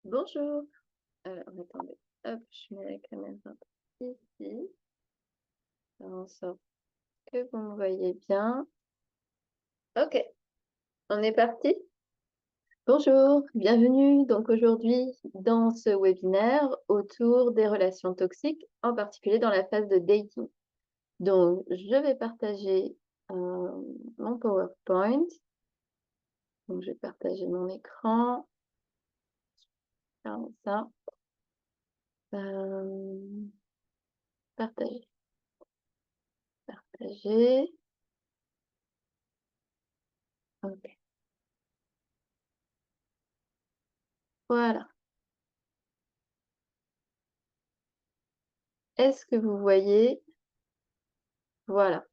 Bonjour. Alors, attendez. Hop, je mets la caméra ici. Faire en sorte que vous me voyez bien. Ok, on est parti. Bonjour, bienvenue donc aujourd'hui dans ce webinaire autour des relations toxiques, en particulier dans la phase de dating. Donc, je vais partager mon PowerPoint. Donc, je vais partager mon écran. Comme ça. Partager. Partager. Ok. Voilà. Est-ce que vous voyez? Voilà.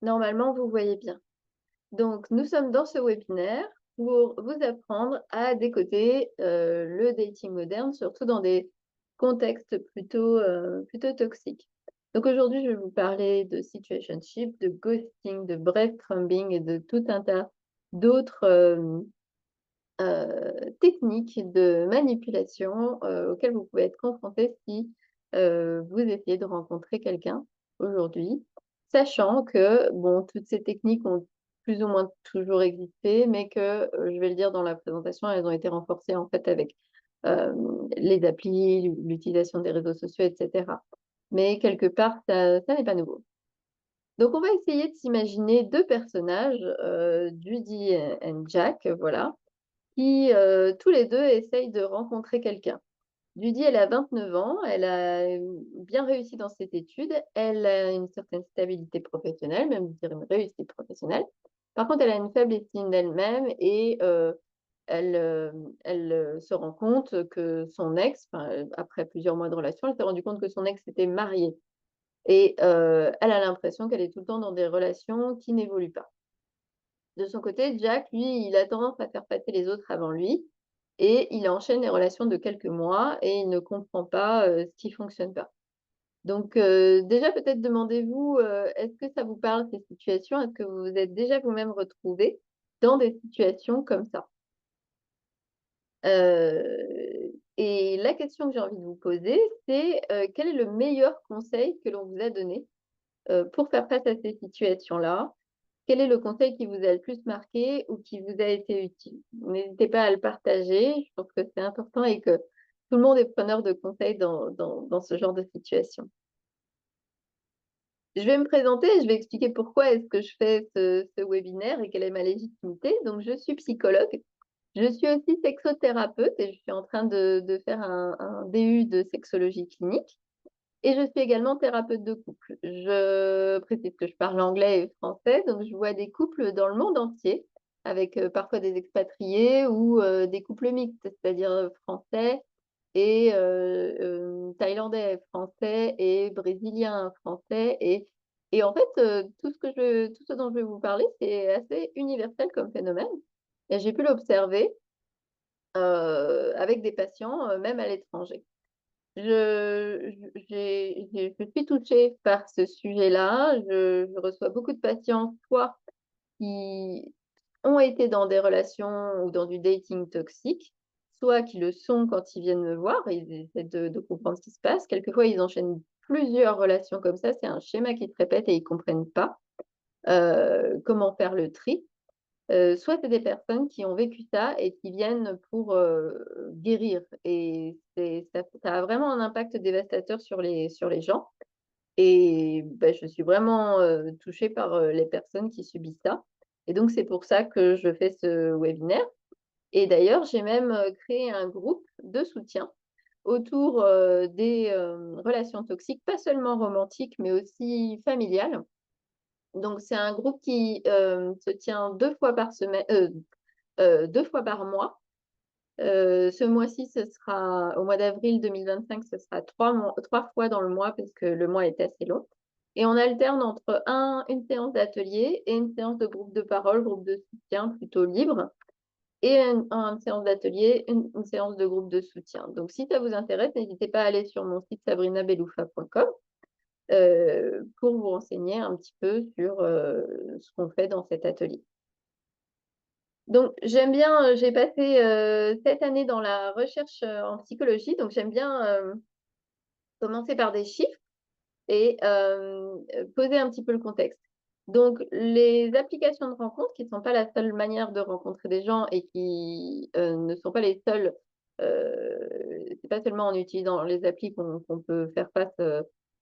Normalement, vous voyez bien. Donc, nous sommes dans ce webinaire pour vous apprendre à décoder le dating moderne, surtout dans des contextes plutôt toxiques. Donc, aujourd'hui, je vais vous parler de situationship, de ghosting, de breadcrumbing et de tout un tas d'autres techniques de manipulation auxquelles vous pouvez être confronté si vous essayez de rencontrer quelqu'un aujourd'hui, sachant que bon, toutes ces techniques ont plus ou moins toujours existé, mais que, je vais le dire dans la présentation, elles ont été renforcées en fait avec les applis, l'utilisation des réseaux sociaux, etc. Mais quelque part, ça n'est pas nouveau. Donc, on va essayer de s'imaginer deux personnages, Judy et Jack, voilà, qui tous les deux essayent de rencontrer quelqu'un. Judy, elle a 29 ans, elle a bien réussi dans ses études, elle a une certaine stabilité professionnelle, même je dirais une réussite professionnelle. Par contre, elle a une faible estime d'elle-même et elle se rend compte que son ex, enfin, après plusieurs mois de relation, elle s'est rendue compte que son ex était marié et elle a l'impression qu'elle est tout le temps dans des relations qui n'évoluent pas. De son côté, Jack, lui, il a tendance à faire passer les autres avant lui et il enchaîne les relations de quelques mois et il ne comprend pas, ce qui fonctionne pas. Donc, déjà peut-être demandez-vous, est-ce que ça vous parle ces situations? Est-ce que vous vous êtes déjà vous-même retrouvés dans des situations comme ça? Et la question que j'ai envie de vous poser, c'est, quel est le meilleur conseil que l'on vous a donné, pour faire face à ces situations-là? Quel est le conseil qui vous a le plus marqué ou qui vous a été utile? N'hésitez pas à le partager, je pense que c'est important et que tout le monde est preneur de conseils dans ce genre de situation. Je vais me présenter et je vais expliquer pourquoi est-ce que je fais ce webinaire et quelle est ma légitimité. Donc, je suis psychologue, je suis aussi sexothérapeute et je suis en train de faire un DU de sexologie clinique. Et je suis également thérapeute de couple. Je précise que je parle anglais et français, donc je vois des couples dans le monde entier, avec parfois des expatriés ou des couples mixtes, c'est-à-dire français et thaïlandais, français et brésilien, français. Et en fait, tout ce dont je vais vous parler, c'est assez universel comme phénomène. Et j'ai pu l'observer avec des patients, même à l'étranger. Je suis touchée par ce sujet-là. Je reçois beaucoup de patients, soit qui ont été dans des relations ou dans du dating toxique, soit qui le sont quand ils viennent me voir et ils essaient de comprendre ce qui se passe. Quelquefois, ils enchaînent plusieurs relations comme ça. C'est un schéma qui se répète et ils comprennent pas, comment faire le tri. Soit c'est des personnes qui ont vécu ça et qui viennent pour, guérir et ça a vraiment un impact dévastateur sur les gens et bah, je suis vraiment, touchée par, les personnes qui subissent ça et donc c'est pour ça que je fais ce webinaire et d'ailleurs, j'ai même, créé un groupe de soutien autour, des, relations toxiques, pas seulement romantiques, mais aussi familiales. Donc c'est un groupe qui, se tient 2 fois par semaine, 2 fois par mois. Ce mois-ci, ce sera au mois d'avril 2025, ce sera 3 fois dans le mois parce que le mois est assez long et on alterne entre une séance d'atelier et une séance de groupe de parole, groupe de soutien plutôt libre et une séance d'atelier, une séance de groupe de soutien. Donc si ça vous intéresse, n'hésitez pas à aller sur mon site sabrinabelloufa.com, pour vous renseigner un petit peu sur, ce qu'on fait dans cet atelier. Donc, j'aime bien, j'ai passé 7 années dans la recherche en psychologie, donc j'aime bien commencer par des chiffres et poser un petit peu le contexte. Donc, les applications de rencontres, qui ne sont pas la seule manière de rencontrer des gens et qui ne sont pas les seules, c'est pas seulement en utilisant les applis qu'on peut faire face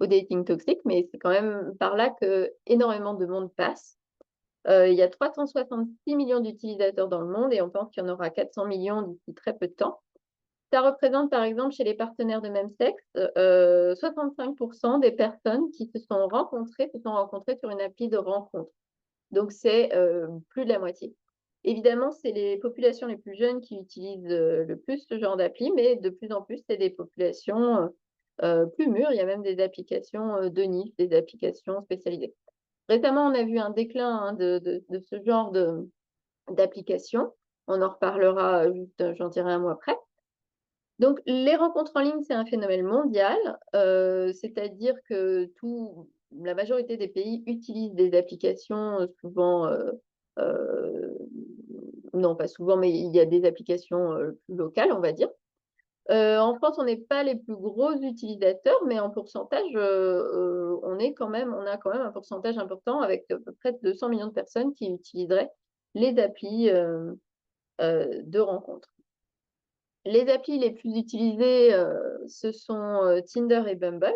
au dating toxique, mais c'est quand même par là que énormément de monde passe. Il y a 366 millions d'utilisateurs dans le monde et on pense qu'il y en aura 400 millions d'ici très peu de temps. Ça représente, par exemple, chez les partenaires de même sexe, 65% des personnes qui se sont rencontrées sur une appli de rencontre. Donc, c'est plus de la moitié. Évidemment, c'est les populations les plus jeunes qui utilisent le plus ce genre d'appli, mais de plus en plus, c'est des populations plus mûres. Il y a même des applications de niche, des applications spécialisées. Récemment, on a vu un déclin de ce genre d'application. On en reparlera juste, j'en dirai un mot après. Donc, les rencontres en ligne, c'est un phénomène mondial, c'est-à-dire que la majorité des pays utilisent des applications, souvent, non pas souvent, mais il y a des applications plus locales, on va dire. En France, on n'est pas les plus gros utilisateurs, mais en pourcentage, on a quand même un pourcentage important avec près de 200 millions de personnes qui utiliseraient les applis de rencontres. Les applis les plus utilisées, ce sont Tinder et Bumble.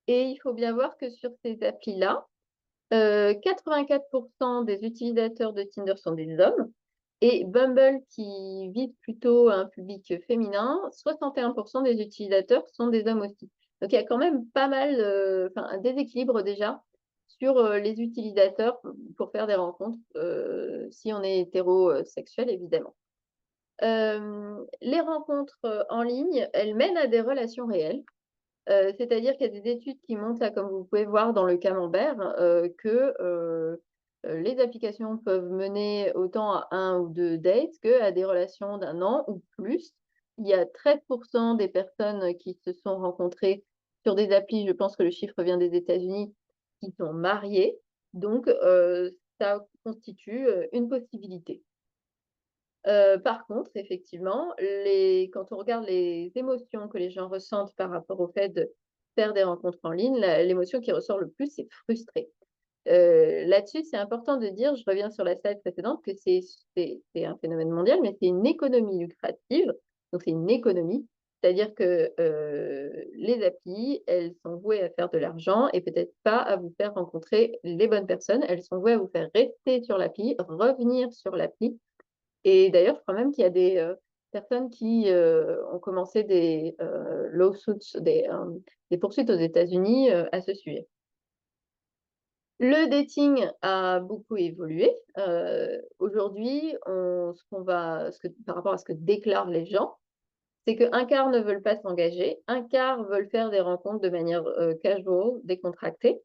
Et il faut bien voir que sur ces applis-là, 84% des utilisateurs de Tinder sont des hommes. Et Bumble, qui vise plutôt un public féminin, 61% des utilisateurs sont des hommes aussi. Donc il y a quand même pas mal, un déséquilibre déjà sur les utilisateurs pour faire des rencontres, si on est hétérosexuel, évidemment. Les rencontres en ligne, elles mènent à des relations réelles. C'est-à-dire qu'il y a des études qui montrent, là, comme vous pouvez voir dans le camembert, que les applications peuvent mener autant à un ou deux dates qu'à des relations d'un an ou plus. Il y a 13% des personnes qui se sont rencontrées sur des applis, je pense que le chiffre vient des États-Unis, qui sont mariées. Donc, ça constitue une possibilité. Par contre, effectivement, quand on regarde les émotions que les gens ressentent par rapport au fait de faire des rencontres en ligne, l'émotion qui ressort le plus, c'est frustré. Là-dessus, c'est important de dire, je reviens sur la slide précédente, que c'est un phénomène mondial, mais c'est une économie lucrative. Donc, c'est une économie. C'est-à-dire que les applis, elles sont vouées à faire de l'argent et peut-être pas à vous faire rencontrer les bonnes personnes. Elles sont vouées à vous faire rester sur l'appli, revenir sur l'appli. Et d'ailleurs, je crois même qu'il y a des personnes qui ont commencé des lawsuits, des poursuites aux États-Unis à ce sujet. Le dating a beaucoup évolué. Aujourd'hui, par rapport à ce que déclarent les gens, c'est qu'un quart ne veulent pas s'engager, un quart veulent faire des rencontres de manière casual, décontractée,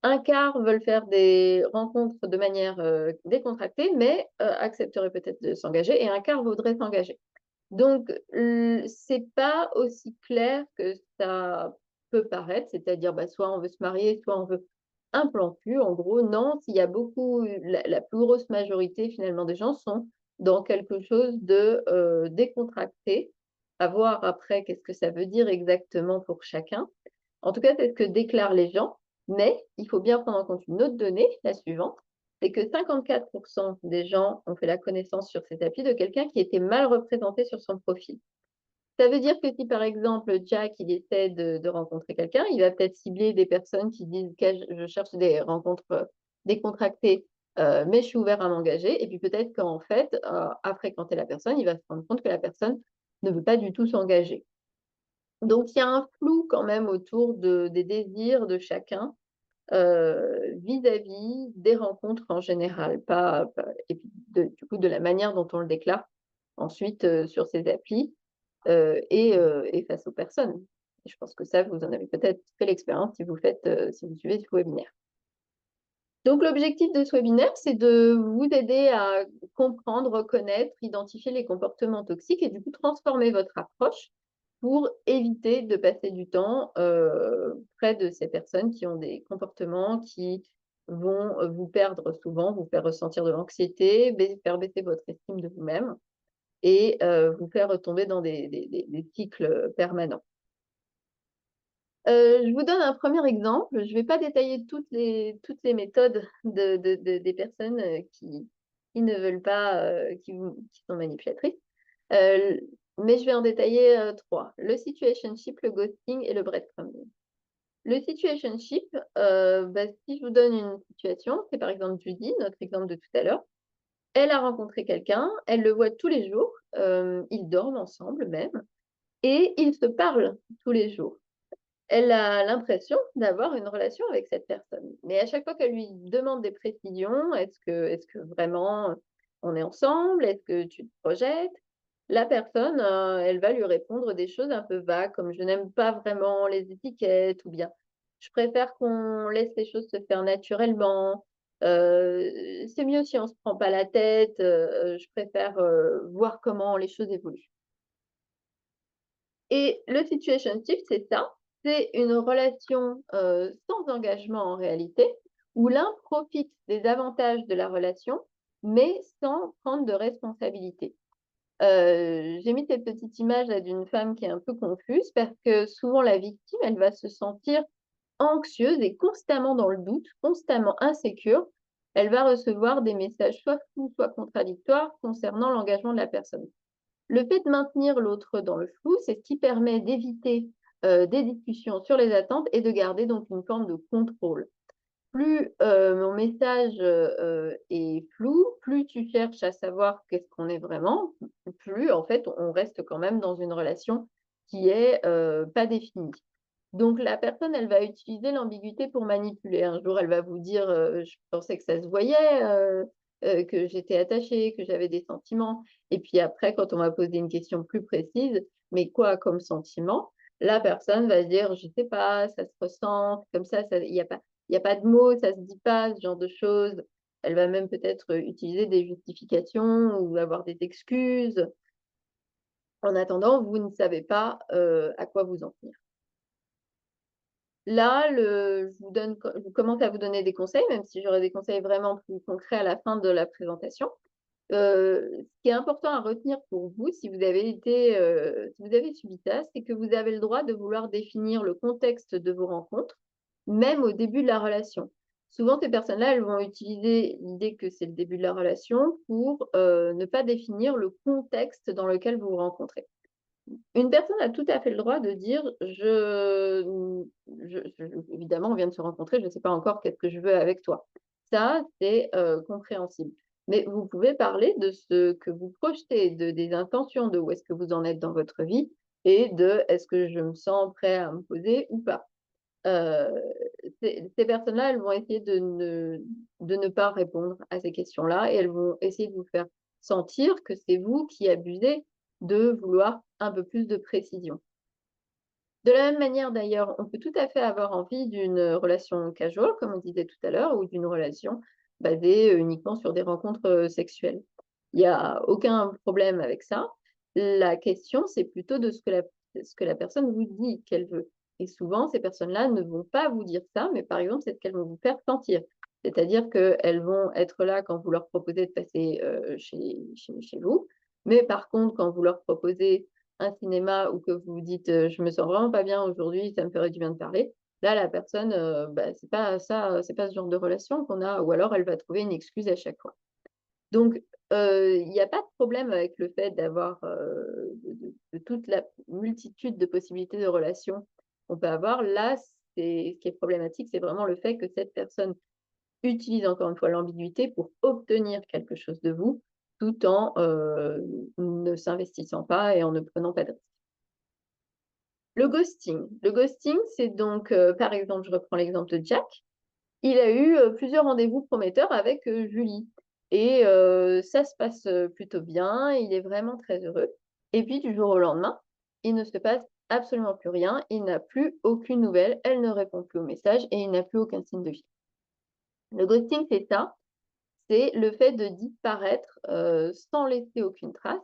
un quart veulent faire des rencontres de manière décontractée, mais accepteraient peut-être de s'engager, et un quart voudrait s'engager. Donc, c'est pas aussi clair que ça peut paraître, c'est-à-dire soit on veut se marier, soit on veut un plan cul. En gros, non, s'il y a beaucoup, la plus grosse majorité finalement des gens sont dans quelque chose de décontracté. À voir après qu'est-ce que ça veut dire exactement pour chacun. En tout cas, c'est ce que déclarent les gens, mais il faut bien prendre en compte une autre donnée, la suivante, c'est que 54% des gens ont fait la connaissance sur cette appli de quelqu'un qui était mal représenté sur son profil. Ça veut dire que si, par exemple, Jack, il essaie de rencontrer quelqu'un, il va peut-être cibler des personnes qui disent que je cherche des rencontres décontractées, mais je suis ouvert à m'engager. Et puis peut-être qu'en fait, à fréquenter la personne, il va se rendre compte que la personne ne veut pas du tout s'engager. Donc, il y a un flou quand même autour des désirs de chacun vis-à-vis des rencontres en général, et puis du coup de la manière dont on le déclare ensuite sur ces applis et face aux personnes. Et je pense que ça, vous en avez peut-être fait l'expérience si vous suivez ce webinaire. Donc l'objectif de ce webinaire, c'est de vous aider à comprendre, reconnaître, identifier les comportements toxiques et du coup transformer votre approche pour éviter de passer du temps près de ces personnes qui ont des comportements qui vont vous perdre souvent, vous faire ressentir de l'anxiété, faire baisser votre estime de vous-même et vous faire retomber dans des cycles permanents. Je vous donne un premier exemple. Je ne vais pas détailler toutes les méthodes des personnes, qui ne veulent pas, qui sont manipulatrices, heu, mais je vais en détailler, 3. Le situationship, le ghosting et le breadcrumbing. Le situationship, si je vous donne une situation, c'est par exemple Judy, notre exemple de tout à l'heure. Elle a rencontré quelqu'un, elle le voit tous les jours, ils dorment ensemble même et ils se parlent tous les jours. Elle a l'impression d'avoir une relation avec cette personne. Mais à chaque fois qu'elle lui demande des précisions, est-ce que vraiment on est ensemble? Est-ce que tu te projettes? La personne, elle va lui répondre des choses un peu vagues comme: «Je n'aime pas vraiment les étiquettes» ou bien: «Je préfère qu'on laisse les choses se faire naturellement, c'est mieux si on ne se prend pas la tête, je préfère, voir comment les choses évoluent». Et le situationship, c'est ça, c'est une relation, sans engagement en réalité, où l'un profite des avantages de la relation, mais sans prendre de responsabilité. J'ai mis cette petite image là d'une femme qui est un peu confuse parce que souvent la victime, elle va se sentir anxieuse et constamment dans le doute, constamment insécure. Elle va recevoir des messages soit flous, soit contradictoires concernant l'engagement de la personne. Le fait de maintenir l'autre dans le flou, c'est ce qui permet d'éviter, des discussions sur les attentes et de garder donc une forme de contrôle. Plus, mon message, est flou, plus tu cherches à savoir qu'est-ce qu'on est vraiment, plus en fait on reste quand même dans une relation qui est, pas définie. Donc la personne, elle va utiliser l'ambiguïté pour manipuler. Un jour, elle va vous dire, «Je pensais que ça se voyait, que j'étais attachée, que j'avais des sentiments» et puis après, quand on va poser une question plus précise: «Mais quoi comme sentiment?» La personne va dire: «Je sais pas, ça se ressent, comme ça il y a pas de mots, ça se dit pas», ce genre de choses. Elle va même peut-être, utiliser des justifications ou avoir des excuses. En attendant, vous ne savez pas, à quoi vous en tenir. Là, je commence à vous donner des conseils, même si j'aurai des conseils vraiment plus concrets à la fin de la présentation. Ce qui est important à retenir pour vous, si vous avez subi ça, c'est que vous avez le droit de vouloir définir le contexte de vos rencontres, même au début de la relation. Souvent, ces personnes-là, elles vont utiliser l'idée que c'est le début de la relation pour, ne pas définir le contexte dans lequel vous vous rencontrez. Une personne a tout à fait le droit de dire: évidemment, on vient de se rencontrer, je ne sais pas encore qu'est-ce que je veux avec toi». Ça, c'est, compréhensible. Mais vous pouvez parler de ce que vous projetez, des intentions, de où est-ce que vous en êtes dans votre vie et de: «Est-ce que je me sens prêt à me poser ou pas?» Heu, ces personnes-là, elles vont essayer de ne pas répondre à ces questions-là et elles vont essayer de vous faire sentir que c'est vous qui abusez de vouloir un peu plus de précision. De la même manière d'ailleurs, on peut tout à fait avoir envie d'une relation casual, comme on disait tout à l'heure, ou d'une relation basée, uniquement sur des rencontres, sexuelles. Il y a aucun problème avec ça. La question, c'est plutôt de ce que la personne vous dit qu'elle veut et souvent ces personnes-là ne vont pas vous dire ça, mais par exemple, c'est ce qu'elles vont vous faire sentir. C'est-à-dire qu'elles vont être là quand vous leur proposez de passer, chez vous, mais par contre, quand vous leur proposez un cinéma ou que vous vous dites, «Je me sens vraiment pas bien aujourd'hui, ça me ferait du bien de parler». Là, la personne, c'est pas ça, c'est pas ce genre de relation qu'on a ou alors elle va trouver une excuse à chaque fois. Donc, il y a pas de problème avec le fait d'avoir, de toute la multitude de possibilités de relations qu'on peut avoir. Là, c'est ce qui est problématique, c'est vraiment le fait que cette personne utilise encore une fois l'ambiguïté pour obtenir quelque chose de vous, tout en, ne s'investissant pas et en ne prenant pas de risques. Le ghosting. Le ghosting, c'est donc, par exemple, je reprends l'exemple de Jack. Il a eu, plusieurs rendez-vous prometteurs avec, Julie et ça se passe, plutôt bien, il est vraiment très heureux et puis du jour au lendemain, il ne se passe absolument plus rien, il n'a plus aucune nouvelle, elle ne répond plus aux messages et il n'a plus aucun signe de vie. Le ghosting, c'est ça, c'est le fait de disparaître, sans laisser aucune trace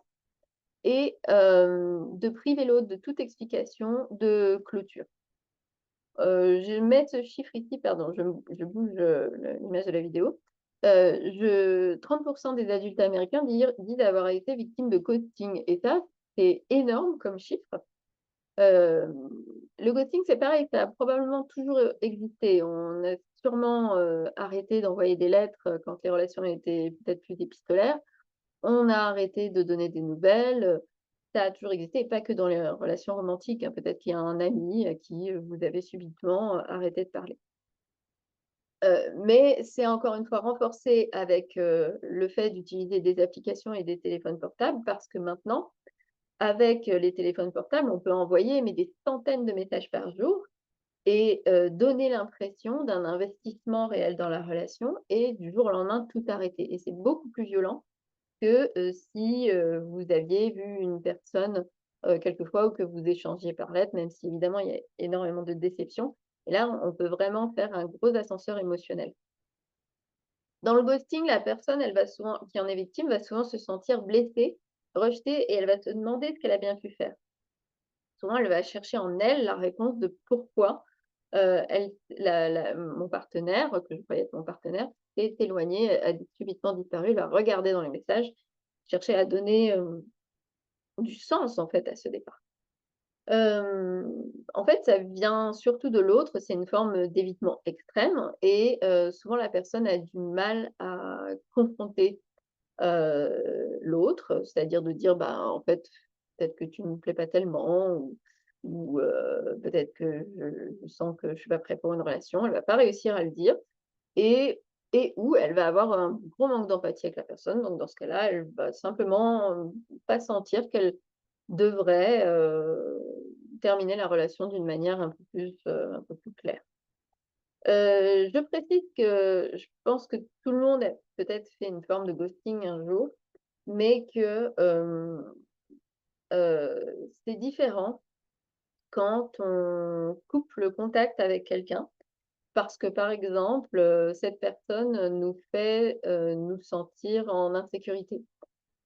et de priver l'autre de toute explication de clôture. je mets ce chiffre ici, pardon, je bouge, l'image de la vidéo. Je 30 des adultes américains disent avoir été victimes de ghosting et ça, c'est énorme comme chiffre. Hem, le ghosting, c'est pareil, ça a probablement toujours, existé. On a sûrement, arrêté d'envoyer des lettres, quand les relations étaient peut-être plus épistolaires. On a arrêté de donner des nouvelles, ça a toujours existé et pas que dans les relations romantiques, hein. Peut-être qu'il y a un ami à qui, vous avez subitement, arrêté de parler. Mais c'est encore une fois renforcé avec, le fait d'utiliser des applications et des téléphones portables parce que maintenant, avec, les téléphones portables, on peut envoyer mais des centaines de messages par jour et donner l'impression d'un investissement réel dans la relation et du jour au lendemain tout arrêter et c'est beaucoup plus violent que, si, vous aviez vu une personne, quelquefois ou que vous échangiez par lettre, même si évidemment il y a énormément de déception et là, on peut vraiment faire un gros ascenseur émotionnel. Dans le ghosting, la personne, elle va souvent qui en est victime, va souvent se sentir blessée, rejetée et elle va se demander ce qu'elle a bien pu faire. Souvent, elle va chercher en elle la réponse de pourquoi, elle mon partenaire, que je croyais être mon partenaire, s'est éloigné, a subitement disparu. Elle va regarder dans les messages, chercher à donner, du sens, en fait, à ce départ. En fait, ça vient surtout de l'autre, c'est une forme, d'évitement extrême et souvent la personne a du mal à confronter, l'autre, c'est-à-dire de dire: «Bah, en fait, peut-être que tu ne me plais pas tellement» ou «Peut-être que je sens que je suis pas prêt pour une relation». Elle va pas réussir à le dire et ou elle va avoir un gros manque d'empathie avec la personne. Donc dans ce cas-là, elle va simplement, pas sentir qu'elle devrait, terminer la relation d'une manière un peu plus claire. Je précise que je pense que tout le monde a peut-être fait une forme de ghosting un jour, mais que, c'est différent quand on coupe le contact avec quelqu'un parce que, par exemple, cette personne, nous fait, nous sentir en insécurité.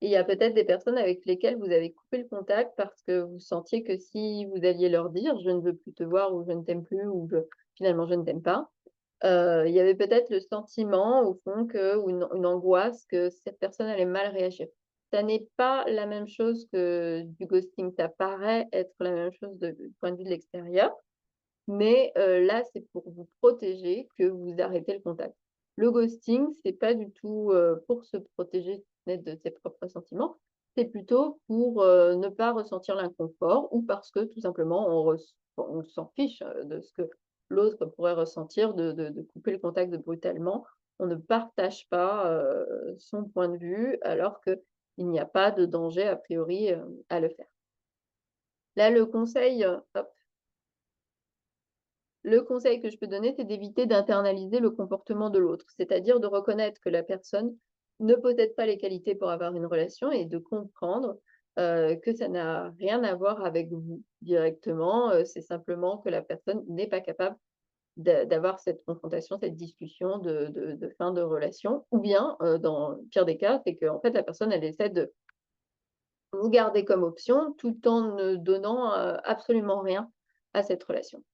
Et il y a peut-être des personnes avec lesquelles vous avez coupé le contact parce que vous sentiez que si vous alliez leur dire: «Je ne veux plus te voir» ou «Je ne t'aime plus» ou «Finalement je ne t'aime pas», il y avait peut-être le sentiment au fond que ou une angoisse que cette personne allait mal réagir. Ça n'est pas la même chose que du ghosting. Ça paraît être la même chose du point de vue de l'extérieur, mais là, c'est pour vous protéger que vous arrêtez le contact. Le ghosting, c'est pas du tout, pour se protéger de ses propres sentiments, c'est plutôt pour, ne pas ressentir l'inconfort ou parce que tout simplement on s'en fiche, de ce que l'autre pourrait ressentir, de couper le contact brutalement. On ne partage pas, son point de vue alors qu'il n'y a pas de danger a priori, à le faire. Là, le conseil que je peux donner, c'est d'éviter d'internaliser le comportement de l'autre, c'est-à-dire de reconnaître que la personne ne possède pas les qualités pour avoir une relation et de comprendre, que ça n'a rien à voir avec vous directement, c'est simplement que la personne n'est pas capable d'avoir cette confrontation, cette discussion de fin de relation ou bien, dans le pire des cas, c'est qu'en fait la personne elle essaie de vous garder comme option tout en ne donnant, absolument rien à cette relation.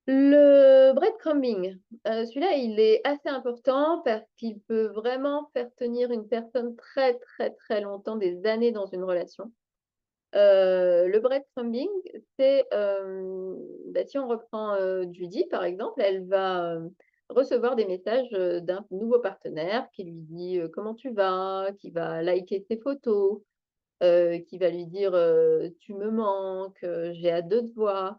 Le breadcrumbing, celui-là, il est assez important parce qu'il peut vraiment faire tenir une personne très, très, très longtemps, des années dans une relation. Le breadcrumbing, c'est, bah, si on reprend, Judy, par exemple, elle va, recevoir des messages, d'un nouveau partenaire qui lui dit, «Comment tu vas?» qui va liker ses photos, qui va lui dire, «Tu me manques, j'ai hâte de te voir».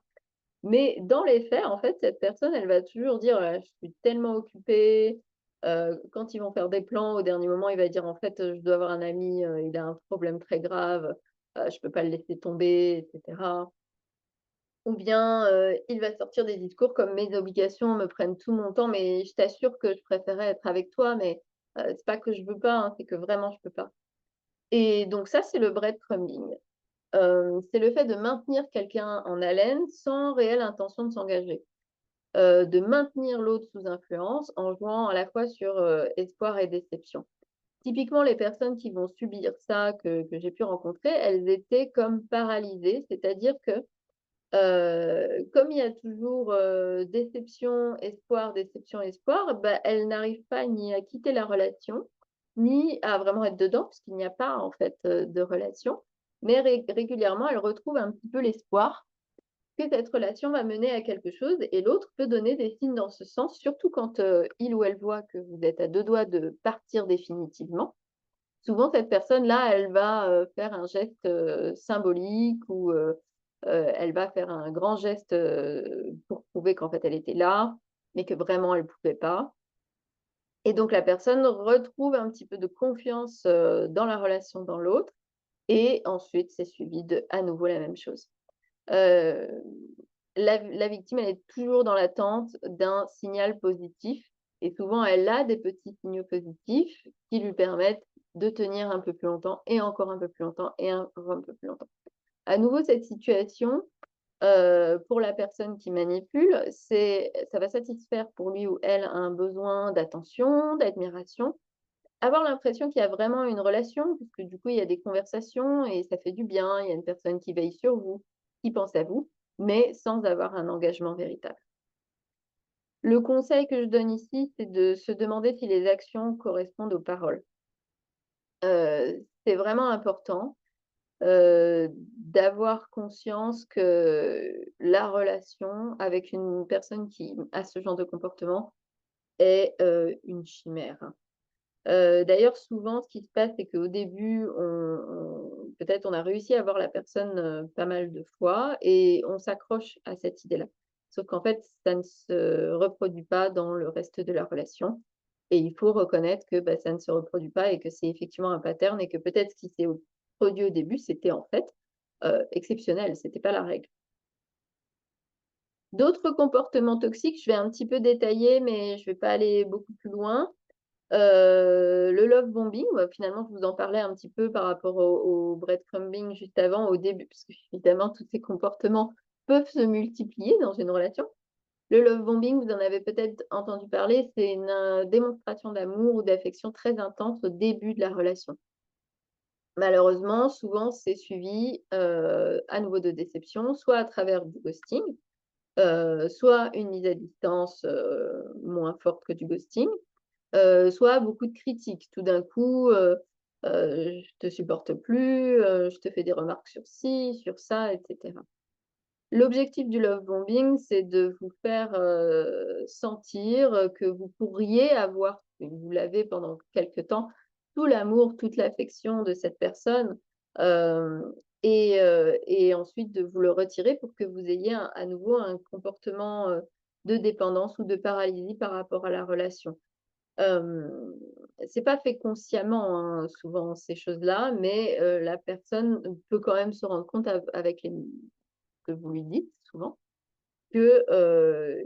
Mais dans les faits, en fait, cette personne, elle va toujours dire: «Je suis tellement occupée». Quand ils vont faire des plans, au dernier moment, il va dire: «En fait, je dois avoir un ami, il a un problème très grave, je peux pas le laisser tomber» et cetera. Ou bien, il va sortir des discours comme: «Mes obligations me prennent tout mon temps, mais je t'assure que je préférerais être avec toi, mais c'est pas que je veux pas, hein, c'est que vraiment je peux pas». Et donc ça, c'est le breadcrumbing. C'est le fait de maintenir quelqu'un en haleine sans réelle intention de s'engager. De maintenir l'autre sous influence en jouant à la fois sur, espoir et déception. Typiquement, les personnes qui vont subir ça que j'ai pu rencontrer, elles étaient comme paralysées, c'est-à-dire que Comme il y a toujours, déception, espoir, déception, espoir, bah, elle n'arrive pas ni à quitter la relation, ni à vraiment être dedans, puisqu'il n'y a pas en fait, de relation. Mais régulièrement, elle retrouve un petit peu l'espoir que cette relation va mener à quelque chose et l'autre peut donner des signes dans ce sens, surtout quand, il ou elle voit que vous êtes à 2 doigts de partir définitivement. Souvent cette personne-là, elle va, faire un geste, symbolique ou, elle va faire un grand geste, pour prouver qu'en fait elle était là, mais que vraiment elle pouvait pas et donc la personne retrouve un petit peu de confiance, dans la relation dans l'autre et ensuite c'est suivi de à nouveau la même chose. Heu, la victime, elle est toujours dans l'attente d'un signal positif et souvent elle a des petits signaux positifs qui lui permettent de tenir un peu plus longtemps et encore un peu plus longtemps et encore un peu plus longtemps. À nouveau, cette situation, pour la personne qui manipule, ça va satisfaire pour lui ou elle un besoin d'attention, d'admiration, avoir l'impression qu'il y a vraiment une relation, puisque du coup, il y a des conversations et ça fait du bien. Il y a une personne qui veille sur vous, qui pense à vous, mais sans avoir un engagement véritable. Le conseil que je donne ici, c'est de se demander si les actions correspondent aux paroles. C'est vraiment important, d'avoir conscience que la relation avec une personne qui a ce genre de comportement est, une chimère. D'ailleurs, souvent, ce qui se passe, c'est qu'au début, peut-être on a réussi à voir la personne, pas mal de fois et on s'accroche à cette idée-là. Sauf qu'en fait, ça ne se reproduit pas dans le reste de la relation et il faut reconnaître que, bah, ça ne se reproduit pas et que c'est effectivement un pattern et que peut-être ce qui s'est produit au début, c'était en fait, exceptionnel, c'était pas la règle. D'autres comportements toxiques, je vais un petit peu détailler, mais je vais pas aller beaucoup plus loin. Le love bombing, bah, finalement, je vous en parlais un petit peu par rapport au breadcrumbing juste avant, au début, parce qu'évidemment, tous ces comportements peuvent se multiplier dans une relation. Le love bombing, vous en avez peut-être entendu parler, c'est une, démonstration d'amour ou d'affection très intense au début de la relation. Malheureusement, souvent, c'est suivi, à nouveau de déception, soit à travers du ghosting, soit une mise à distance, moins forte que du ghosting. Soit beaucoup de critiques. Tout d'un coup, «Je te supporte plus», «Je te fais des remarques sur ci, sur ça» et cetera. L'objectif du love bombing, c'est de vous faire, sentir, que vous pourriez avoir, et vous l'avez pendant quelque temps, tout l'amour, toute l'affection de cette personne, hem et ensuite de vous le retirer pour que vous ayez à nouveau un comportement, de dépendance ou de paralysie par rapport à la relation. Hem, c'est pas fait consciemment, hein, souvent ces choses-là, mais la personne peut quand même se rendre compte avec les que vous lui dites souvent que,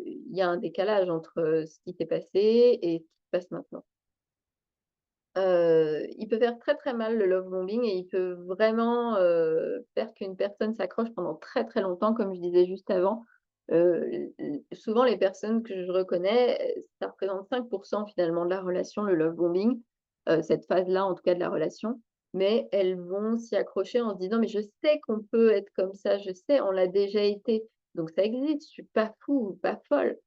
il y a un décalage entre, ce qui s'est passé et ce qui se passe maintenant. Il peut faire très, très mal le love bombing et il peut vraiment, faire qu'une personne s'accroche pendant très, très longtemps, comme je disais juste avant. Souvent les personnes que je reconnais, ça représente 5 finalement de la relation, le love bombing, cette phase-là en tout cas de la relation. Mais elles vont s'y accrocher en se disant: «Mais je sais qu'on peut être comme ça, je sais, on l'a déjà été, donc ça existe, je suis pas fou ou pas folle».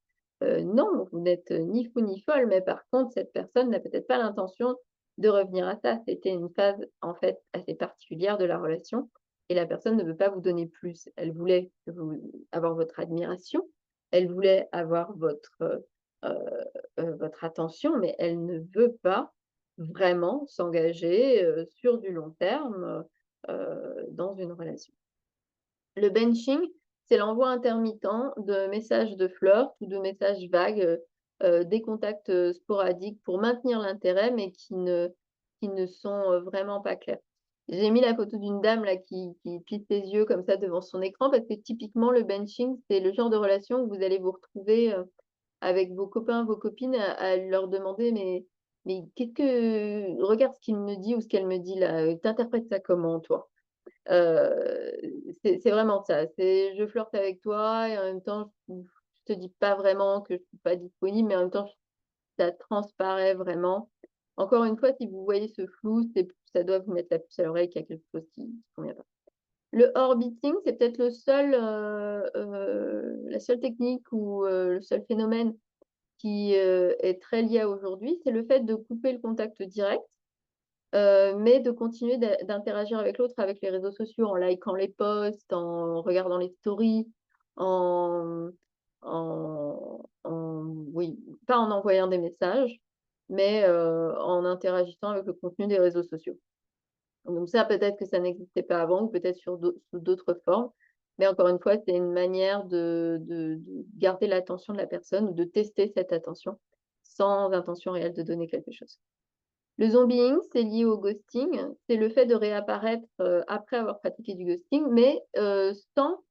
Non, vous n'êtes ni fou ni folle, mais par contre cette personne n'a peut-être pas l'intention de revenir à ça. C'était une phase, en fait, assez particulière de la relation et la personne ne veut pas vous donner plus. Elle voulait que vous avoir votre admiration, elle voulait avoir votre attention, mais elle ne veut pas vraiment s'engager, sur du long terme, dans une relation. Le benching, c'est l'envoi intermittent de messages de flirt ou de messages vagues, des contacts, sporadiques pour maintenir l'intérêt, mais qui ne sont, vraiment pas clairs. J'ai mis la photo d'une dame là qui plisse ses yeux comme ça devant son écran parce que typiquement le benching, c'est le genre de relation où vous allez vous retrouver, avec vos copains, vos copines à leur demander: «Mais qu'est-ce que regarde ce qu'il me dit ou ce qu'elle me dit là, tu interprètes ça comment toi?» Heu, c'est vraiment ça, c'est je flirte avec toi et en même temps, je te dis pas vraiment que je suis pas disponible, mais en même temps, ça transparaît vraiment. Encore une fois, si vous voyez ce flou, ça doit vous mettre la puce à l'oreille qu'il y a quelque chose qui convient pas. Le orbiting, c'est peut-être la seule technique ou le seul phénomène qui, est très lié à aujourd'hui. C'est le fait de couper le contact direct, mais de continuer d'interagir avec l'autre avec les réseaux sociaux, en likant les posts, en regardant les stories, en oui, pas en envoyant des messages, mais en interagissant avec le contenu des réseaux sociaux. Donc ça, peut-être que ça n'existait pas avant ou peut-être sous d'autres formes. Mais encore une fois, c'est une manière de garder l'attention de la personne ou de tester cette attention, sans intention réelle de donner quelque chose. Le zombieing, c'est lié au ghosting. C'est le fait de réapparaître, après avoir pratiqué du ghosting, mais sans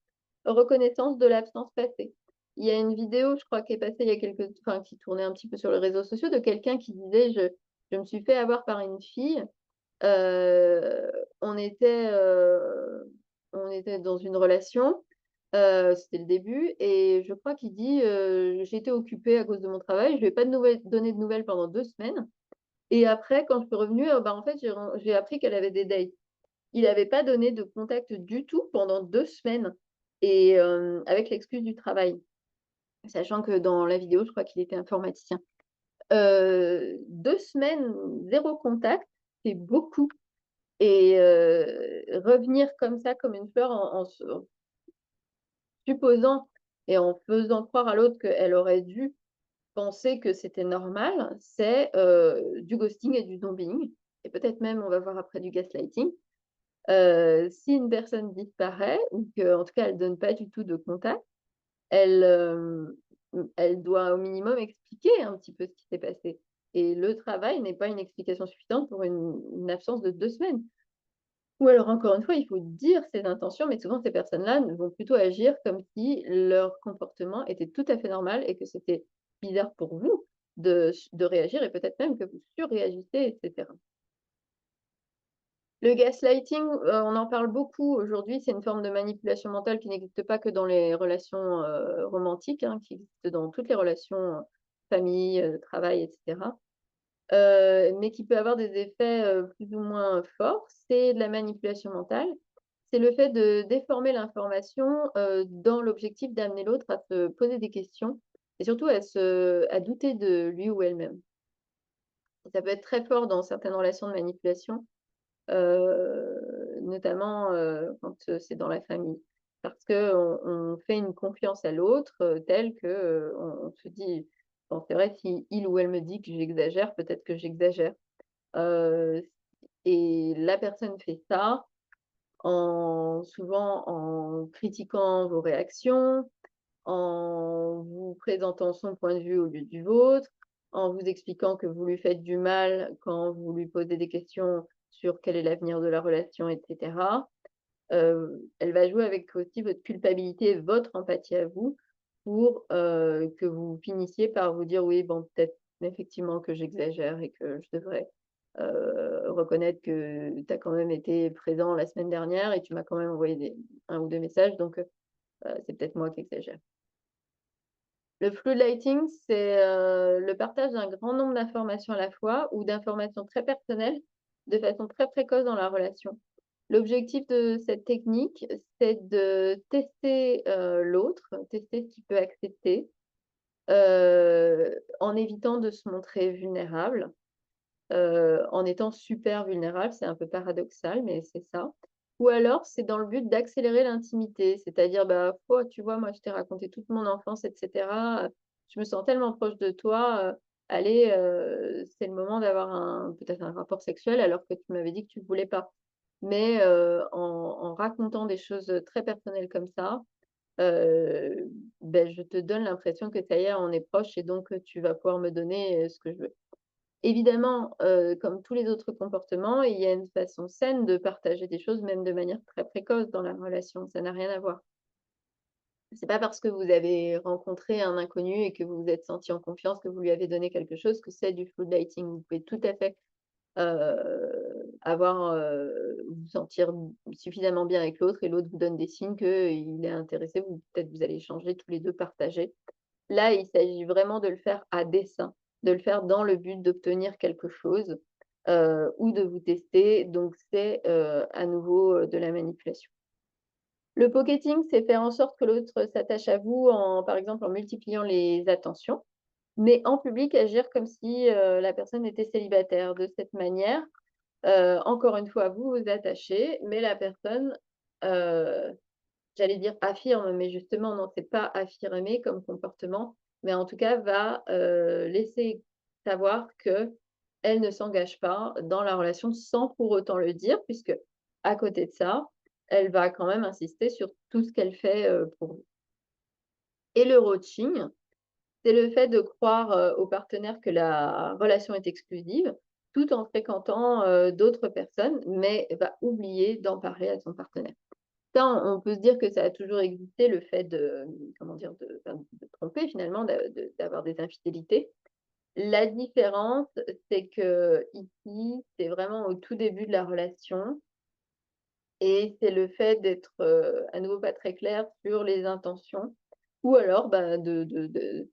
reconnaissance de l'absence passée. Il y a une vidéo, je crois, qui est passée il y a qui tournait un petit peu sur les réseaux sociaux, de quelqu'un qui disait: «Je me suis fait avoir par une fille. Heu, on était, heu, on était dans une relation, c'était le début et je crois qu'il dit, «J'étais occupé à cause de mon travail, je lui ai pas donné de nouvelles pendant 2 semaines et après quand je suis revenue, bah, en fait, j'ai appris qu'elle avait des dates». Il avait pas donné de contact du tout pendant 2 semaines et avec l'excuse du travail, sachant que dans la vidéo, je crois qu'il était informaticien. 2 semaines, 0 contact, c'est beaucoup. Et revenir comme ça, comme une fleur en supposant et en faisant croire à l'autre qu'elle aurait dû penser que c'était normal, c'est, du ghosting et du zombieing et peut-être même, on va voir après, du gaslighting. Si une personne disparaît ou qu'en tout cas elle donne pas du tout de contact, elle doit au minimum expliquer un petit peu ce qui s'est passé et le travail n'est pas une explication suffisante pour une absence de 2 semaines. Ou alors encore une fois, il faut dire ses intentions, mais souvent ces personnes-là ne vont plutôt agir comme si leur comportement était tout à fait normal et que c'était bizarre pour vous de réagir et peut-être même que vous surréagissez et cetera. Le gaslighting, on en parle beaucoup aujourd'hui, c'est une forme de manipulation mentale qui n'existe pas que dans les relations, romantiques, hein, qui existe dans toutes les relations, famille, travail et cetera. Mais qui peut avoir des effets, plus ou moins forts. C'est de la manipulation mentale. C'est le fait de déformer l'information, dans l'objectif d'amener l'autre à se poser des questions et surtout à douter de lui ou elle-même. Ça peut être très fort dans certaines relations de manipulation, notamment, quand, c'est dans la famille. Parce qu'on fait une confiance à l'autre, telle que, on se dit: «Bon, c'est vrai, si il ou elle me dit que j'exagère, peut-être que j'exagère». Heu et la personne fait ça souvent en critiquant vos réactions, en vous présentant son point de vue au lieu du vôtre, en vous expliquant que vous lui faites du mal quand vous lui posez des questions sur quel est l'avenir de la relation et cetera. Elle va jouer avec aussi votre culpabilité et votre empathie à vous pour, que vous finissiez par vous dire: «Oui, bon, peut-être effectivement que j'exagère et que je devrais, reconnaître que tu as quand même été présent la semaine dernière et tu m'as quand même envoyé des 1 ou 2 messages donc c'est peut-être moi qui exagère». Le floodlighting, c'est, le partage d'un grand nombre d'informations à la fois ou d'informations très personnelles de façon très précoce dans la relation. L'objectif de cette technique, c'est de tester, l'autre, tester ce qu'il peut accepter, en évitant de se montrer vulnérable, en étant super vulnérable, c'est un peu paradoxal, mais c'est ça. Ou alors c'est dans le but d'accélérer l'intimité, c'est-à-dire, bah: «Oh, tu vois, moi, je t'ai raconté toute mon enfance et cetera, je me sens tellement proche de toi, allez, c'est le moment d'avoir peut-être un rapport sexuel alors que tu m'avais dit que tu voulais pas». Mais en racontant des choses, très personnelles comme ça, heu, je te donne l'impression que ça y est, on est proches et donc tu vas pouvoir me donner, ce que je veux. Évidemment, comme tous les autres comportements, il y a une façon saine de partager des choses, même de manière très précoce dans la relation, ça n'a rien à voir. C'est pas parce que vous avez rencontré un inconnu et que vous vous êtes sentis en confiance, que vous lui avez donné quelque chose, que c'est du flood dating. Vous pouvez tout à fait, vous sentir suffisamment bien avec l'autre et l'autre vous donne des signes qu'il est intéressé, peut-être vous allez échanger tous les 2, partager. Là, il s'agit vraiment de le faire à dessein, de le faire dans le but d'obtenir quelque chose, ou de vous tester, donc c'est, à nouveau, de la manipulation. Le pocketing, c'est faire en sorte que l'autre s'attache à vous par exemple, en multipliant les attentions, mais en public, agir comme si, la personne était célibataire. De cette manière, encore une fois, vous vous attachez, mais la personne, heu, j'allais dire affirme, mais justement non, c'est pas affirmer comme comportement, mais en tout cas va, laisser savoir qu'elle ne s'engage pas dans la relation sans pour autant le dire, puisque à côté de ça, elle va quand même insister sur tout ce qu'elle fait, pour vous. Et le roaching, c'est le fait de croire, au partenaire que la relation est exclusive, tout en fréquentant, d'autres personnes, mais va oublier d'en parler à son partenaire. Ça, on peut se dire que ça a toujours existé, le fait de, comment dire? De tromper finalement, d'avoir des infidélités. La différence, c'est qu'ici, c'est vraiment au tout début de la relation et c'est le fait d'être, à nouveau pas très clair sur les intentions ou alors, bah, de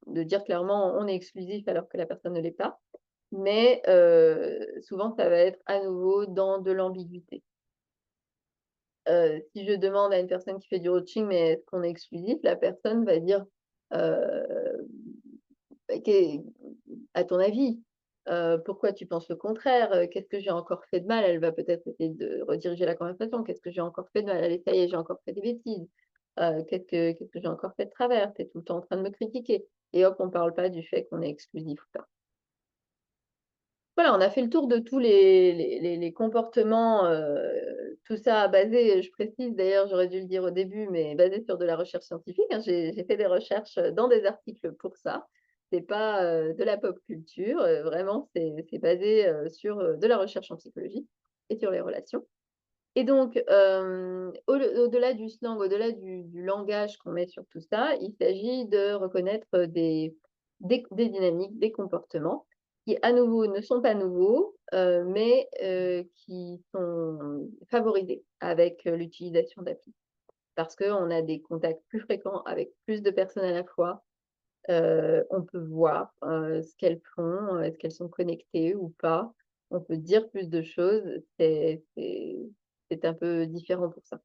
dire clairement: «On est exclusif», alors que la personne ne l'est pas. Mais souvent, ça va être à nouveau dans de l'ambiguïté. Si je demande à une personne qui fait du coaching: «Mais est-ce qu'on est exclusif?» La personne va dire, heu, bah, «À ton avis, pourquoi tu penses le contraire? Qu'est-ce que j'ai encore fait de mal?» Elle va peut-être essayer de rediriger la conversation. «Qu'est-ce que j'ai encore fait de mal?» «Allez, ça y est, j'ai encore fait des bêtises. Qu'est-ce que j'ai encore fait de travers? Tu es tout le temps en train de me critiquer» et hop, on parle pas du fait qu'on est exclusif ou pas. Voilà, on a fait le tour de tous les comportements, tout ça basé, je précise d'ailleurs, j'aurais dû le dire au début, mais basé sur de la recherche scientifique, hein. J'ai fait des recherches, dans des articles pour ça. C'est pas, de la pop culture, vraiment c'est basé, sur, de la recherche en psychologie et sur les relations. Et donc, au-delà du slang, au-delà du langage qu'on met sur tout ça, il s'agit de reconnaître des dynamiques, des comportements qui, à nouveau, ne sont pas nouveaux, mais qui sont favorisés avec, l'utilisation d'applis. Parce qu'on a des contacts plus fréquents avec plus de personnes à la fois, on peut voir, ce qu'elles font, est-ce qu'elles sont connectées ou pas. On peut dire plus de choses, c'est un peu différent pour ça.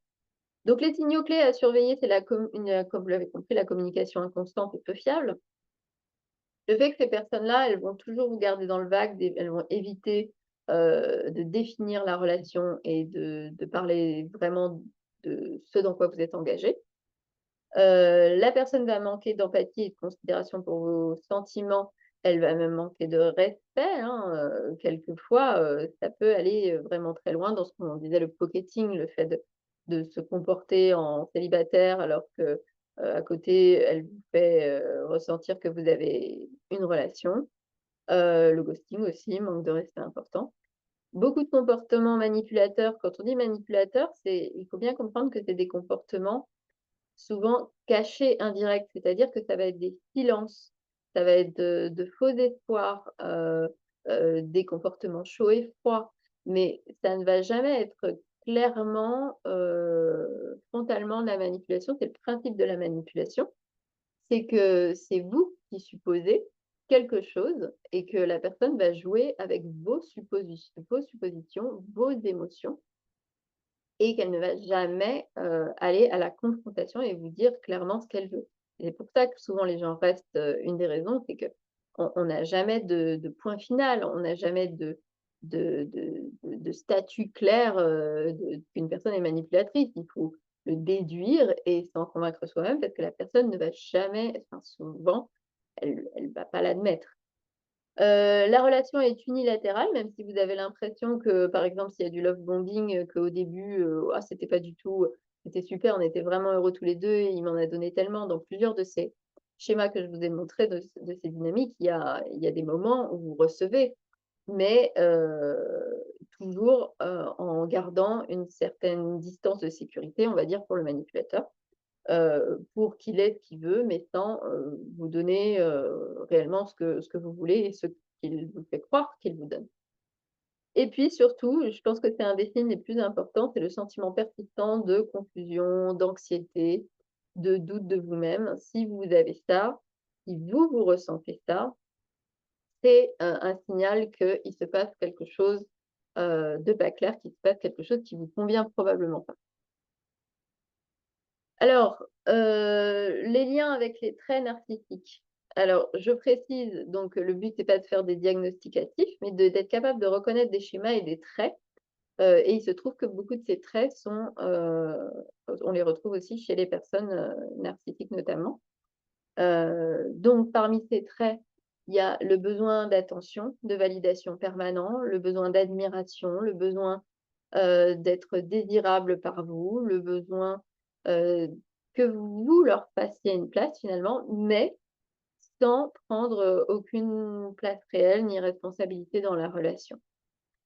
Donc les signaux clés à surveiller, c'est comme vous l'avez compris, la communication inconstante et peu fiable. Le fait que ces personnes-là, elles vont toujours vous garder dans le vague, elles vont éviter, de définir la relation et de parler vraiment de ce dans quoi vous êtes engagés. La personne va manquer d'empathie et de considération pour vos sentiments, elle va même manquer de respect, hein, quelquefois, ça peut aller, vraiment très loin dans ce qu'on disait le pocketing, le fait de se comporter en célibataire alors que, à côté, elle vous fait, ressentir que vous avez une relation. Le ghosting aussi, manque de respect important. Beaucoup de comportements manipulateurs. Quand on dit manipulateur, il faut bien comprendre que c'est des comportements souvent cachés, indirects, c'est-à-dire que ça va être des silences, ça va être de faux espoirs, des comportements chauds et froids, mais ça ne va jamais être clairement, frontalement de la manipulation. C'est le principe de la manipulation, c'est que c'est vous qui supposez quelque chose et que la personne va jouer avec vos suppositions, vos émotions et qu'elle ne va jamais, aller à la confrontation et vous dire clairement ce qu'elle veut. Et c'est pour ça que souvent les gens restent, une des raisons, c'est qu'on n'a jamais de point final, on n'a jamais de statut clair, qu'une personne est manipulatrice. Il faut le déduire et s'en convaincre soi-même parce que la personne ne va jamais, enfin souvent, elle va pas l'admettre. La relation est unilatérale, même si vous avez l'impression que, par exemple, s'il y a du love bombing, qu'au début, ah c'était pas du tout, c'était super, on était vraiment heureux tous les 2 et il m'en a donné tellement. Dans plusieurs de ces schémas que je vous ai montrés de ces dynamiques, il y a des moments où vous recevez, mais toujours, en gardant une certaine distance de sécurité, on va dire, pour le manipulateur, pour qu'il ait ce qu'il veut, mais sans, vous donner, réellement ce que vous voulez et ce qu'il vous fait croire qu'il vous donne. Et puis surtout, je pense que c'est un des signes les plus importants, c'est le sentiment persistant de confusion, d'anxiété, de doute de vous-même. Si vous avez ça, si vous ressentez ça, c'est, un signal qu'il se passe quelque chose, de pas clair, qu'il se passe quelque chose qui vous convient probablement pas. Alors, les liens avec les traits narcissiques. Alors, je précise, donc le but, c'est pas de faire des diagnostics hâtifs, mais d'être capable de reconnaître des schémas et des traits, et il se trouve que beaucoup de ces traits sont, on les retrouve aussi chez les personnes, narcissiques notamment. Donc parmi ces traits, il y a le besoin d'attention, de validation permanent, le besoin d'admiration, le besoin, d'être désirable par vous, le besoin, heu, que vous leur fassiez une place finalement, mais sans prendre, aucune place réelle ni responsabilité dans la relation.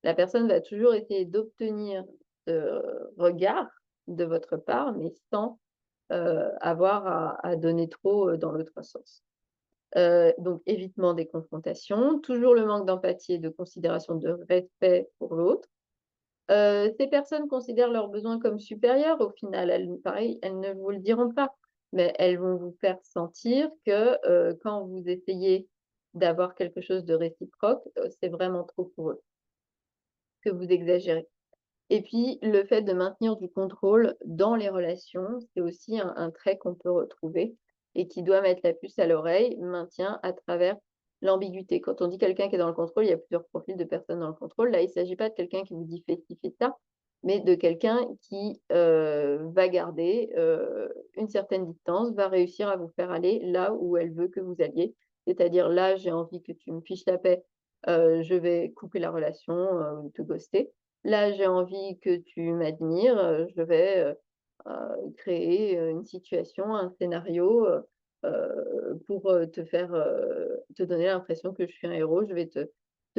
La personne va toujours essayer d'obtenir ce regard de votre part, mais sans, avoir à donner trop, dans l'autre sens. Donc évitement des confrontations, toujours le manque d'empathie et de considération, de respect pour l'autre. Ces personnes considèrent leurs besoins comme supérieurs au final. Elles pareil, elles ne vous le diront pas, mais elles vont vous faire sentir que, quand vous essayez d'avoir quelque chose de réciproque, c'est vraiment trop pour eux, que vous exagérez. Et puis le fait de maintenir du contrôle dans les relations, c'est aussi un trait qu'on peut retrouver et qui doit mettre la puce à l'oreille, maintien à travers l'ambiguïté. Quand on dit quelqu'un qui est dans le contrôle, il y a plusieurs profils de personnes dans le contrôle. Là, il ne s'agit pas de quelqu'un qui vous dit: «Fais ci, fais ça», mais de quelqu'un qui, va garder, une certaine distance, va réussir à vous faire aller là où elle veut que vous alliez. C'est-à-dire: «Là, j'ai envie que tu me fiches la paix, je vais couper la relation, ou te ghoster. Là, j'ai envie que tu m'admires, je vais, créer, une situation, un scénario, pour, te faire, te donner l'impression que je suis un héros. Je vais te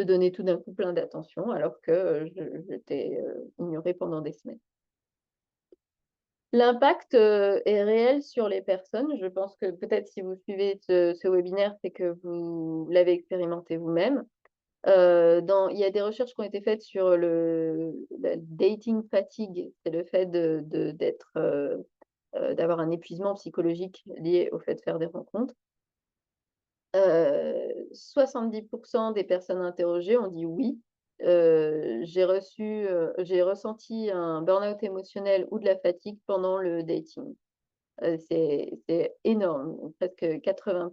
donner tout d'un coup plein d'attention alors que, je t'ai, ignoré pendant des semaines». L'impact, est réel sur les personnes. Je pense que peut-être si vous suivez ce webinaire, c'est que vous l'avez expérimenté vous-même. Il y a des recherches qui ont été faites sur la dating fatigue, c'est le fait d'être, d'avoir un épuisement psychologique lié au fait de faire des rencontres. 70 des personnes interrogées ont dit: «Oui, j'ai ressenti un burn-out émotionnel ou de la fatigue pendant le dating». C'est énorme, presque 80.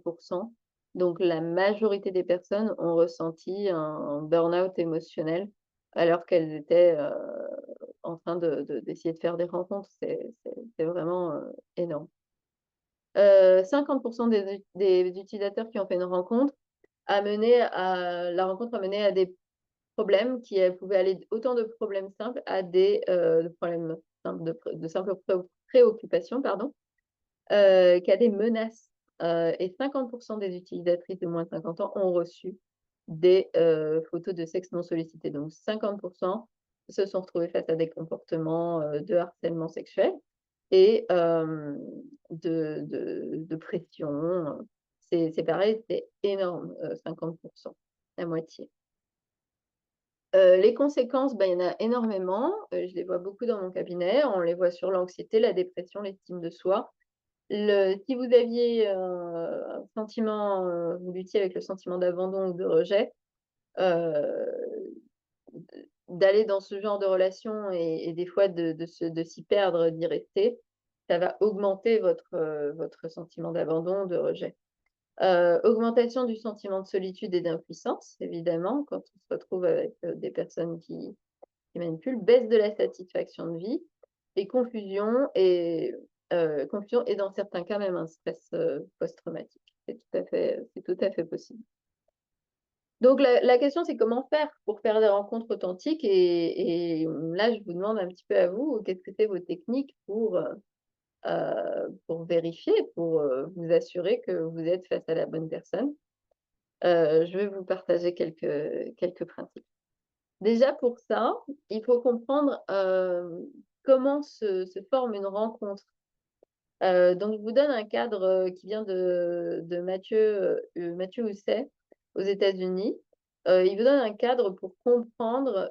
Donc la majorité des personnes ont ressenti un burn-out émotionnel alors qu'elles étaient, en train d'essayer de faire des rencontres. C'est vraiment, énorme. 50 des utilisateurs qui ont fait une rencontre la rencontre a mené à des problèmes qui, pouvaient aller autant de problèmes simples à des, de problèmes simples de simples préoccupations, pardon. Qui a des menaces, et 50 des utilisatrices de moins de 50 ans ont reçu des, photos de sexe non sollicitées. Donc 50 se sont retrouvés face à des comportements, de harcèlement sexuel et de pression, c'est pareil, c'est énorme, 50, la moitié. Les conséquences, bah, il y en a énormément, je les vois beaucoup dans mon cabinet. On les voit sur l'anxiété, la dépression, l'estime de soi. Si vous aviez, un sentiment, vous luttiez avec le sentiment d'abandon ou de rejet, heu, d'aller dans ce genre de relation et des fois de s'y perdre, d'y rester, ça va augmenter votre sentiment d'abandon, de rejet. Augmentation du sentiment de solitude et d'impuissance, évidemment, quand on se retrouve avec, des personnes qui manipulent. Baisse de la satisfaction de vie et confusion et dans certains cas même un stress, post-traumatique. C'est tout à fait possible. Donc la question, c'est comment faire pour faire des rencontres authentiques là, je vous demande un petit peu à vous, qu'est-ce que c'est vos techniques pour vérifier, pour, vous assurer que vous êtes face à la bonne personne? Je vais vous partager quelques principes. Déjà pour ça, il faut comprendre, comment se forme une rencontre. Donc je vous donne un cadre, qui vient de Mathieu Housset aux États-Unis. Il vous donne un cadre pour comprendre,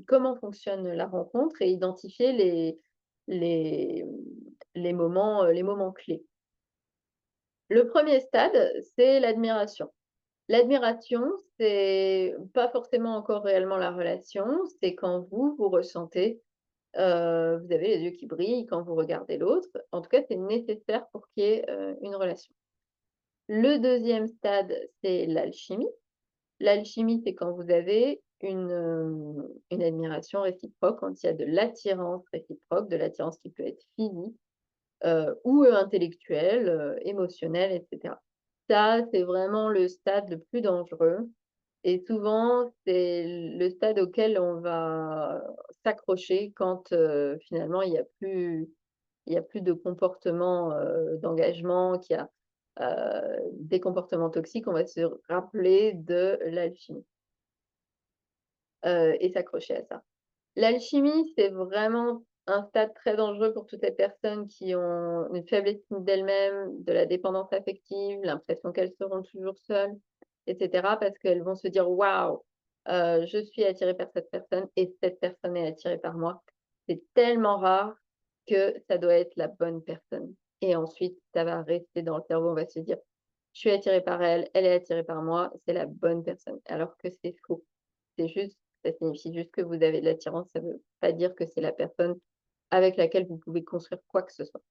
comment fonctionne la rencontre et identifier les, les moments clés. Le premier stade, c'est l'admiration. L'admiration, c'est pas forcément encore réellement la relation, c'est quand vous, vous ressentez vous avez les yeux qui brillent quand vous regardez l'autre. En tout cas, c'est nécessaire pour qu'il y ait, une relation. Le deuxième stade, c'est l'alchimie. L'alchimie, c'est quand vous avez une admiration réciproque, quand il y a de l'attirance réciproque, de l'attirance qui peut être physique, ou, intellectuelle, émotionnelle et cetera. Ça, c'est vraiment le stade le plus dangereux et souvent, c'est le stade auquel on va s'accrocher quand, finalement il y a plus de comportement, d'engagement, qu'il y a, des comportements toxiques, on va se rappeler de l'alchimie, et s'accrocher à ça. L'alchimie, c'est vraiment un stade très dangereux pour toutes les personnes qui ont une faible estime d'elles-mêmes, de la dépendance affective, l'impression qu'elles seront toujours seules et cetera, parce qu'elles vont se dire: «Waouh, je suis attirée par cette personne et cette personne est attirée par moi». C'est tellement rare que ça doit être la bonne personne et ensuite ça va rester dans le cerveau, on va se dire: «Je suis attirée par elle, elle est attirée par moi, c'est la bonne personne», alors que c'est faux. C'est juste Ça signifie juste que vous avez de l'attirance, ça veut pas dire que c'est la personne avec laquelle vous pouvez construire quoi que ce soit.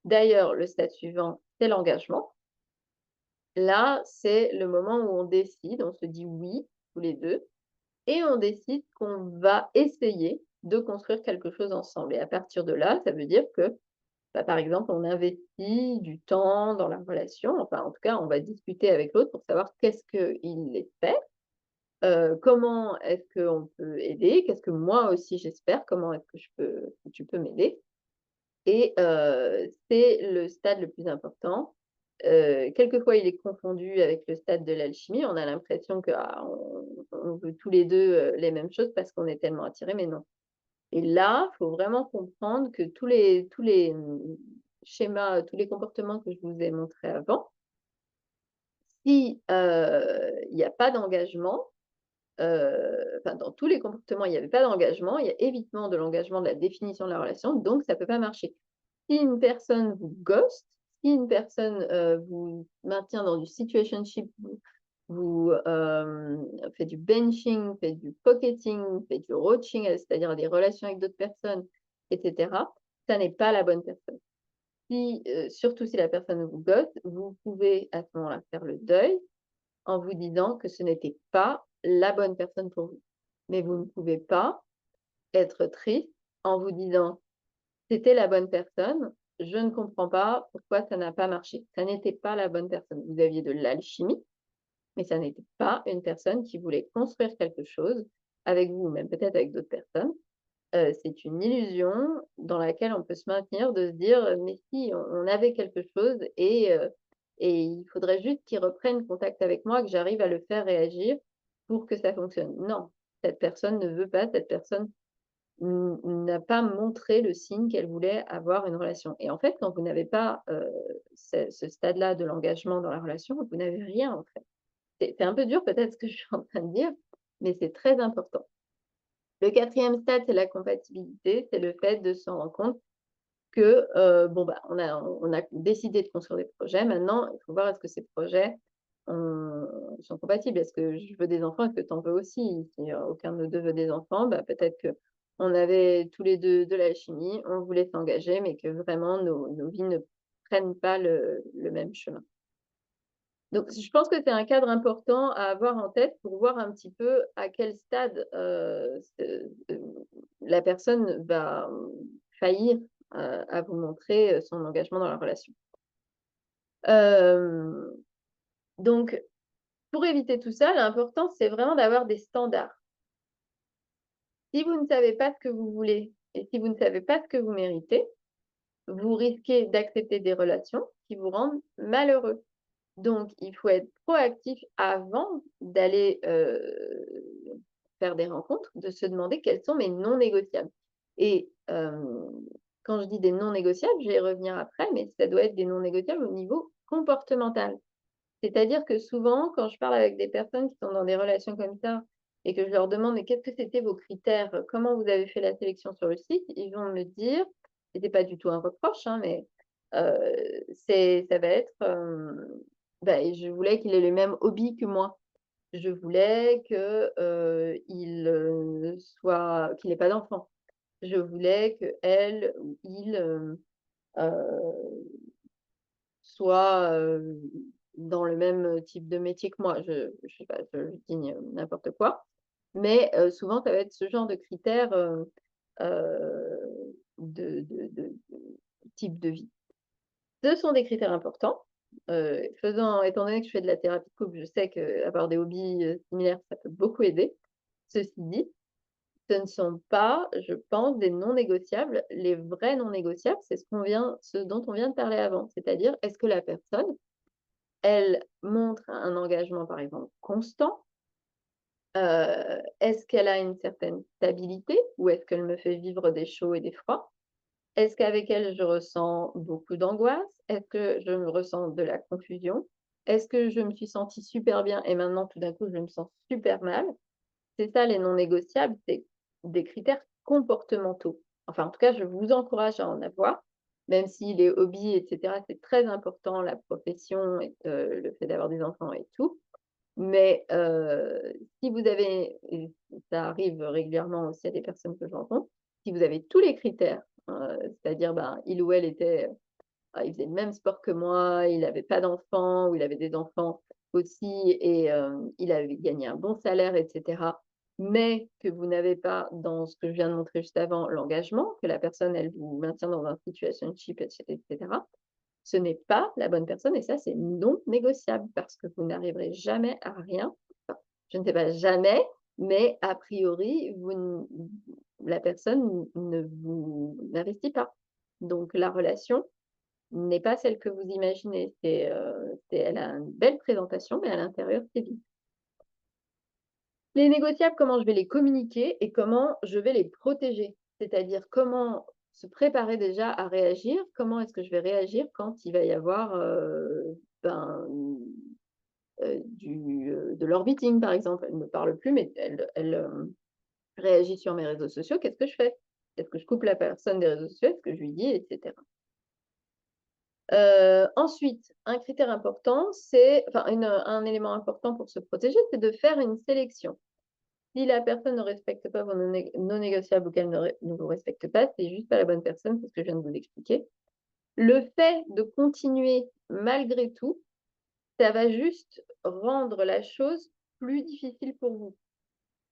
D'ailleurs, le stade suivant, c'est l'engagement. Là, c'est le moment où on décide, on se dit «oui» tous les 2 et on décide qu'on va essayer de construire quelque chose ensemble et à partir de là, ça veut dire que, bah, par exemple, on investit du temps dans la relation, enfin, en tout cas, on va discuter avec l'autre pour savoir qu'est-ce qu'il espère. Comment est-ce qu'on peut aider? Qu'est-ce que moi aussi j'espère? Comment est-ce que tu peux m'aider? Et c'est le stade le plus important. Quelquefois, il est confondu avec le stade de l'alchimie. On a l'impression que, on veut tous les 2 les mêmes choses parce qu'on est tellement attirés, mais non. Et là, il faut vraiment comprendre que schémas, tous les comportements que je vous ai montrés avant, si, il y a pas d'engagement, enfin, dans tous les comportements, il n'y avait pas d'engagement, il y a évitement de l'engagement, de la définition de la relation, donc ça ne peut pas marcher. Si une personne vous ghost, si une personne, vous maintient dans du situationship, fait du benching, fait du pocketing, fait du roaching, c'est-à-dire des relations avec d'autres personnes et cetera, ça n'est pas la bonne personne. Si, surtout si la personne vous ghost, vous pouvez à ce moment-là faire le deuil en vous disant que ce n'était pas la bonne personne pour vous. Mais vous ne pouvez pas être triste en vous disant: «C'était la bonne personne, je ne comprends pas pourquoi ça n'a pas marché». Ça n'était pas la bonne personne. Vous aviez de l'alchimie, mais ça n'était pas une personne qui voulait construire quelque chose avec vous ou même peut-être avec d'autres personnes. C'est une illusion dans laquelle on peut se maintenir, de se dire: «Mais si, on avait quelque chose et il faudrait juste qu'il reprenne contact avec moi, que j'arrive à le faire réagir pour que ça fonctionne». Non, cette personne ne veut pas, cette personne n'a pas montré le signe qu'elle voulait avoir une relation et en fait, quand vous n'avez pas, ce stade-là de l'engagement dans la relation, vous n'avez rien, en fait. C'est un peu dur peut-être ce que je suis en train de dire, mais c'est très important. Le quatrième stade, c'est la compatibilité, c'est le fait de se rendre compte que, bon, bah, on a décidé de construire des projets. Maintenant, il faut voir est-ce que ces projets, sont compatibles. Est-ce que je veux des enfants? Est-ce que tu en veux aussi? Si, aucun de nous 2 veut des enfants, bah, peut-être qu'on avait tous les 2 de l'alchimie, on voulait s'engager, mais que vraiment nos vies ne prennent pas le même chemin. Donc je pense que c'est un cadre important à avoir en tête pour voir un petit peu à quel stade, la personne va, faillir, à vous montrer, son engagement dans la relation. Hem, donc pour éviter tout ça, l'important, c'est vraiment d'avoir des standards. Si vous ne savez pas ce que vous voulez et si vous ne savez pas ce que vous méritez, vous risquez d'accepter des relations qui vous rendent malheureux. Donc il faut être proactif avant d'aller, faire des rencontres, de se demander quels sont mes non négociables et quand je dis des non négociables, je vais y revenir après, mais ça doit être des non négociables au niveau comportemental. C'est-à-dire que souvent, quand je parle avec des personnes qui sont dans des relations comme ça et que je leur demande: «Mais qu'est-ce que c'était vos critères? Comment vous avez fait la sélection sur le site?» Ils vont me dire, et c'est pas du tout un reproche, hein, mais ça va être, bah, je voulais qu'il ait les mêmes hobbies que moi. Je voulais que, qu'il ait pas d'enfant. je voulais qu'elle ou il, heu, soit, dans le même type de métier que moi. Je sais pas, je dis n'importe quoi. Mais, souvent, ça va être ce genre de critères, de type de vie. Ce sont des critères importants, étant donné que je fais de la thérapie de couple, je sais qu'avoir des hobbies, similaires, ça peut beaucoup aider. Ceci dit, ce ne sont pas, je pense, des non négociables. Les vrais non négociables, c'est ce dont on vient de parler avant. C'est-à-dire, est-ce que la personne, elle montre un engagement, par exemple, constant? Est-ce qu'elle a une certaine stabilité ou est-ce qu'elle me fait vivre des chauds et des froids? Est-ce qu'avec elle, je ressens beaucoup d'angoisse? Est-ce que je me ressens de la confusion? Est-ce que je me suis sentie super bien et maintenant tout d'un coup je me sens super mal? C'est ça les non négociables, c'est des critères comportementaux. Enfin, en tout cas, je vous encourage à en avoir, même si les hobbies et cetera, c'est très important, la profession et le fait d'avoir des enfants et tout. Mais, si vous avez et ça arrive régulièrement aussi à des personnes que je rencontre, si vous avez tous les critères, c'est-à-dire, ben, il ou elle était, il faisait le même sport que moi, il avait pas d'enfants ou il avait des enfants aussi et il avait gagné un bon salaire et cetera. Mais que vous n'avez pas, dans ce que je viens de montrer juste avant, l'engagement, que la personne, elle vous maintient dans un situationship et cetera. Ce n'est pas la bonne personne et ça, c'est non négociable parce que vous n'arriverez jamais à rien. Enfin, je ne sais pas jamais, mais a priori, vous n la personne ne vous n'investit pas. Donc la relation n'est pas celle que vous imaginez. C'est elle a une belle présentation, mais à l'intérieur, c'est vide. Les négociables, comment je vais les communiquer et comment je vais les protéger? C'est-à-dire comment se préparer déjà à réagir? Comment est-ce que je vais réagir quand il va y avoir, ben, de l'orbiting, par exemple? Elle ne me parle plus, mais elle réagit sur mes réseaux sociaux. Qu'est-ce que je fais? Est-ce que je coupe la personne des réseaux sociaux? Est-ce que je lui dis? Et cetera. Ensuite, un critère important, c'est enfin un élément important pour se protéger, c'est de faire une sélection. Si la personne ne respecte pas vos non négociables ou qu'elle ne vous respecte pas, c'est juste pas la bonne personne, c'est ce que je viens de vous expliquer. Le fait de continuer malgré tout, ça va juste rendre la chose plus difficile pour vous.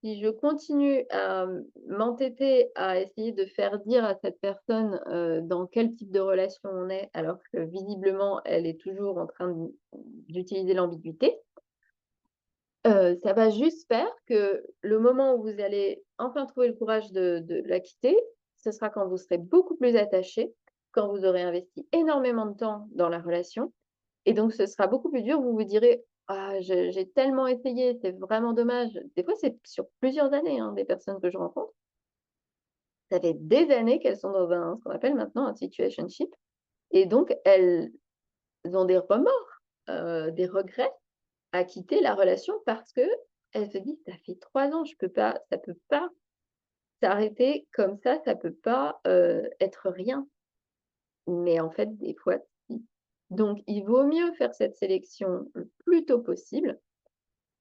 Si je continue à m'entêter à essayer de faire dire à cette personne, dans quel type de relation on est, alors que visiblement elle est toujours en train d'utiliser l'ambiguïté, ça va juste faire que le moment où vous allez enfin trouver le courage de la quitter, ce sera quand vous serez beaucoup plus attachés, quand vous aurez investi énormément de temps dans la relation et donc ce sera beaucoup plus dur. Vous vous direz: «Ah, j'ai tellement essayé, c'est vraiment dommage». Des fois, c'est sur plusieurs années, hein, des personnes que je rencontre. Ça fait des années qu'elles sont dans ce qu'on appelle maintenant un situationship et donc elles ont des remords, des regrets à quitter la relation parce qu'elles se disent: «Ça fait 3 ans, je peux pas ça peut pas s'arrêter comme ça peut pas, être rien». Mais en fait, des fois, si. Donc il vaut mieux faire cette sélection le plus tôt possible,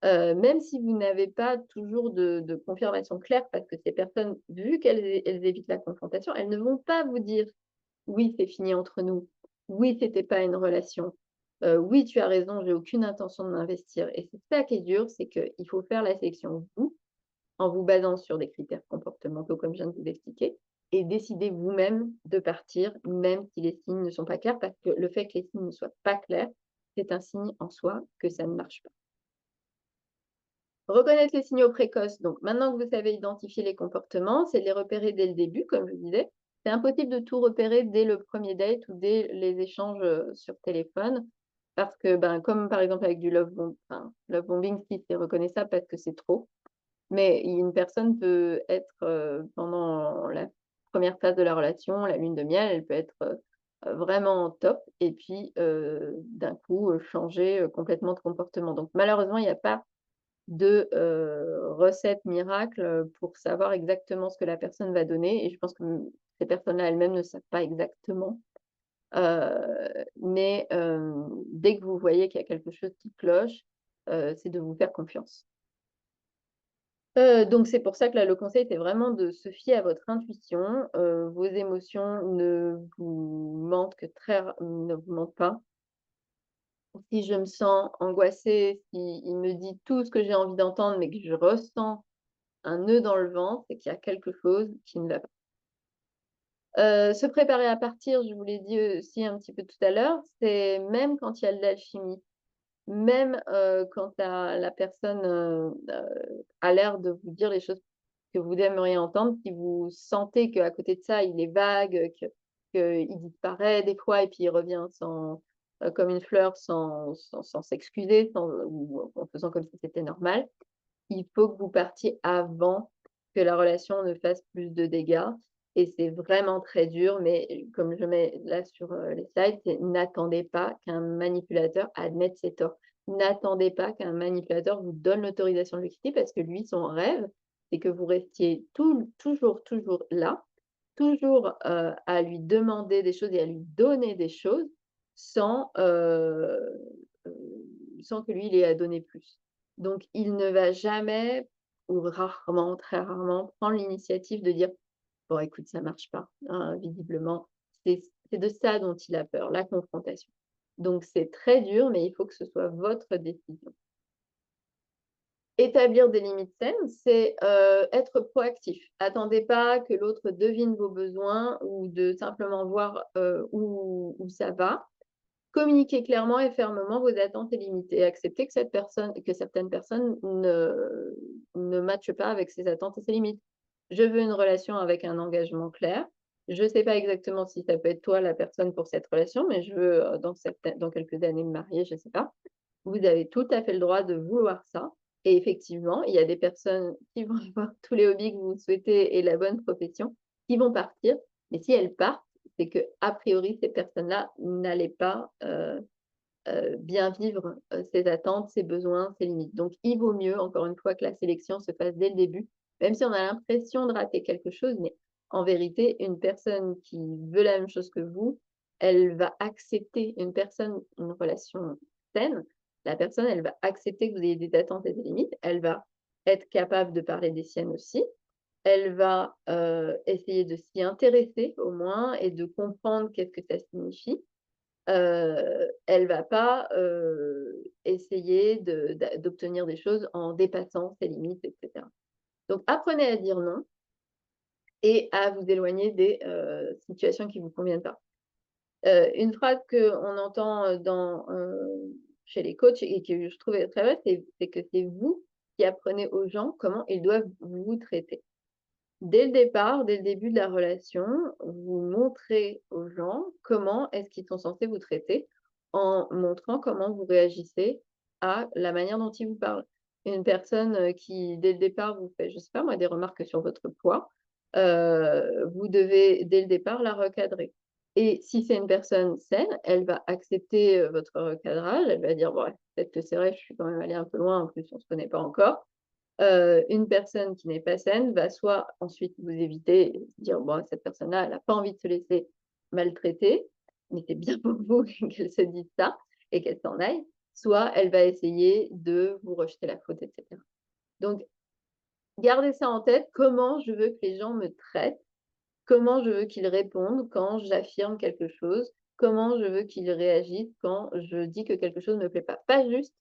même si vous n'avez pas toujours de confirmation claire parce que ces personnes, vu qu'elles évitent la confrontation, elles ne vont pas vous dire: «Oui, c'est fini entre nous. Oui, c'était pas une relation. Oui, tu as raison, j'ai aucune intention de m'investir» et c'est ça qui est dur, c'est qu'il faut faire la sélection vous, en vous basant sur des critères comportementaux comme je viens de vous l'expliquer et décider vous-même de partir, même si les signes ne sont pas clairs, parce que le fait que les signes ne soient pas clairs, c'est un signe en soi que ça ne marche pas. Reconnaître les signaux précoces, donc maintenant que vous savez identifier les comportements, c'est de les repérer dès le début, comme je vous disais. C'est impossible de tout repérer dès le premier date ou dès les échanges, sur téléphone parce que, ben, comme par exemple avec du love bombing, si, c'est reconnaissable parce que c'est trop. Mais une personne peut être, pendant la première phase de la relation, la lune de miel, elle peut être, vraiment top et puis, d'un coup, changer, complètement de comportement. Donc malheureusement, il n'y a pas de, recette miracle, pour savoir exactement ce que la personne va donner et je pense que, ces personnes-là elles-mêmes ne savent pas exactement. Mais, dès que vous voyez qu'il y a quelque chose qui cloche, c'est de vous faire confiance. Donc c'est pour ça que là, le conseil, c'est vraiment de se fier à votre intuition. Vos émotions ne vous mentent pas. Si je me sens angoissée, s'il me dit tout ce que j'ai envie d'entendre, mais que je ressens un nœud dans le ventre, c'est qu'il y a quelque chose qui ne va pas. Se préparer à partir, je vous l'ai dit aussi un petit peu tout à l'heure, c'est même quand il y a de l'alchimie, même, quand la personne, a l'air de vous dire les choses que vous aimeriez entendre, si vous sentez qu'à côté de ça, il est vague, qu'il disparaît des fois et puis il revient comme une fleur sans s'excuser, ou en faisant comme si c'était normal, il faut que vous partiez avant que la relation ne fasse plus de dégâts et c'est vraiment très dur, mais comme je mets là sur, les slides, c'est n'attendez pas qu'un manipulateur admette ses torts. N'attendez pas qu'un manipulateur vous donne l'autorisation de le quitter parce que lui, son rêve, c'est que vous restiez toujours là, toujours, à lui demander des choses et à lui donner des choses sans, sans que lui, il ait à donner plus. Donc il ne va jamais ou rarement, très rarement, prendre l'initiative de dire: «Bon écoute, ça marche pas, hein, visiblement». C'est c'est de ça dont il a peur, la confrontation. Donc c'est très dur, mais il faut que ce soit votre décision. Établir des limites saines, c'est, être proactif. Attendez pas que l'autre devine vos besoins ou de simplement voir, où ça va. Communiquez clairement et fermement vos attentes et limites et accepter que certaines personnes ne matchent pas avec ses attentes et ses limites. Je veux une relation avec un engagement clair. Je ne sais pas exactement si ça peut être toi la personne pour cette relation, mais je veux, dans quelques années me marier, je ne sais pas. Vous avez tout à fait le droit de vouloir ça et effectivement, il y a des personnes qui vont avoir tous les hobbies que vous souhaitez et la bonne profession, qui vont partir, mais si elles partent, c'est que a priori ces personnes-là n'allaient pas, bien vivre, ses attentes, ses besoins, ses limites. Donc il vaut mieux, encore une fois, que la sélection se fasse dès le début, même si on a l'impression de rater quelque chose, mais en vérité, une personne qui veut la même chose que vous, elle va accepter une relation saine, la personne, elle va accepter que vous ayez des attentes et des limites, elle va être capable de parler des siennes aussi, elle va, essayer de s'y intéresser au moins et de comprendre qu'est-ce que ça signifie. Elle va pas, essayer d'obtenir des choses en dépassant ses limites et cetera. Donc apprenez à dire non et à vous éloigner des, situations qui ne vous conviennent pas. Une phrase qu'on entend, chez les coachs et que je trouvais très vraie, c'est que c'est vous qui apprenez aux gens comment ils doivent vous traiter. Dès le départ, dès le début de la relation, vous montrez aux gens comment est-ce qu'ils sont censés vous traiter, en montrant comment vous réagissez à la manière dont ils vous parlent. Une personne, qui dès le départ vous fait, je sais pas moi, des remarques sur votre poids, vous devez dès le départ la recadrer et si c'est une personne saine, elle va accepter, votre recadrage, elle va dire: «Bon ouais, peut-être que c'est vrai, je suis quand même allée un peu loin, en plus on se connaît pas encore». Une personne qui n'est pas saine va soit ensuite vous éviter et se dire: «Bon, cette personne-là, elle a pas envie de se laisser maltraiter, mais c'est bien pour vous qu'elle se dise ça et qu'elle s'en aille», soit elle va essayer de vous rejeter la faute et cetera. Donc gardez ça en tête, comment je veux que les gens me traitent, comment je veux qu'ils répondent quand j'affirme quelque chose, comment je veux qu'ils réagissent quand je dis que quelque chose ne me plaît pas. Pas juste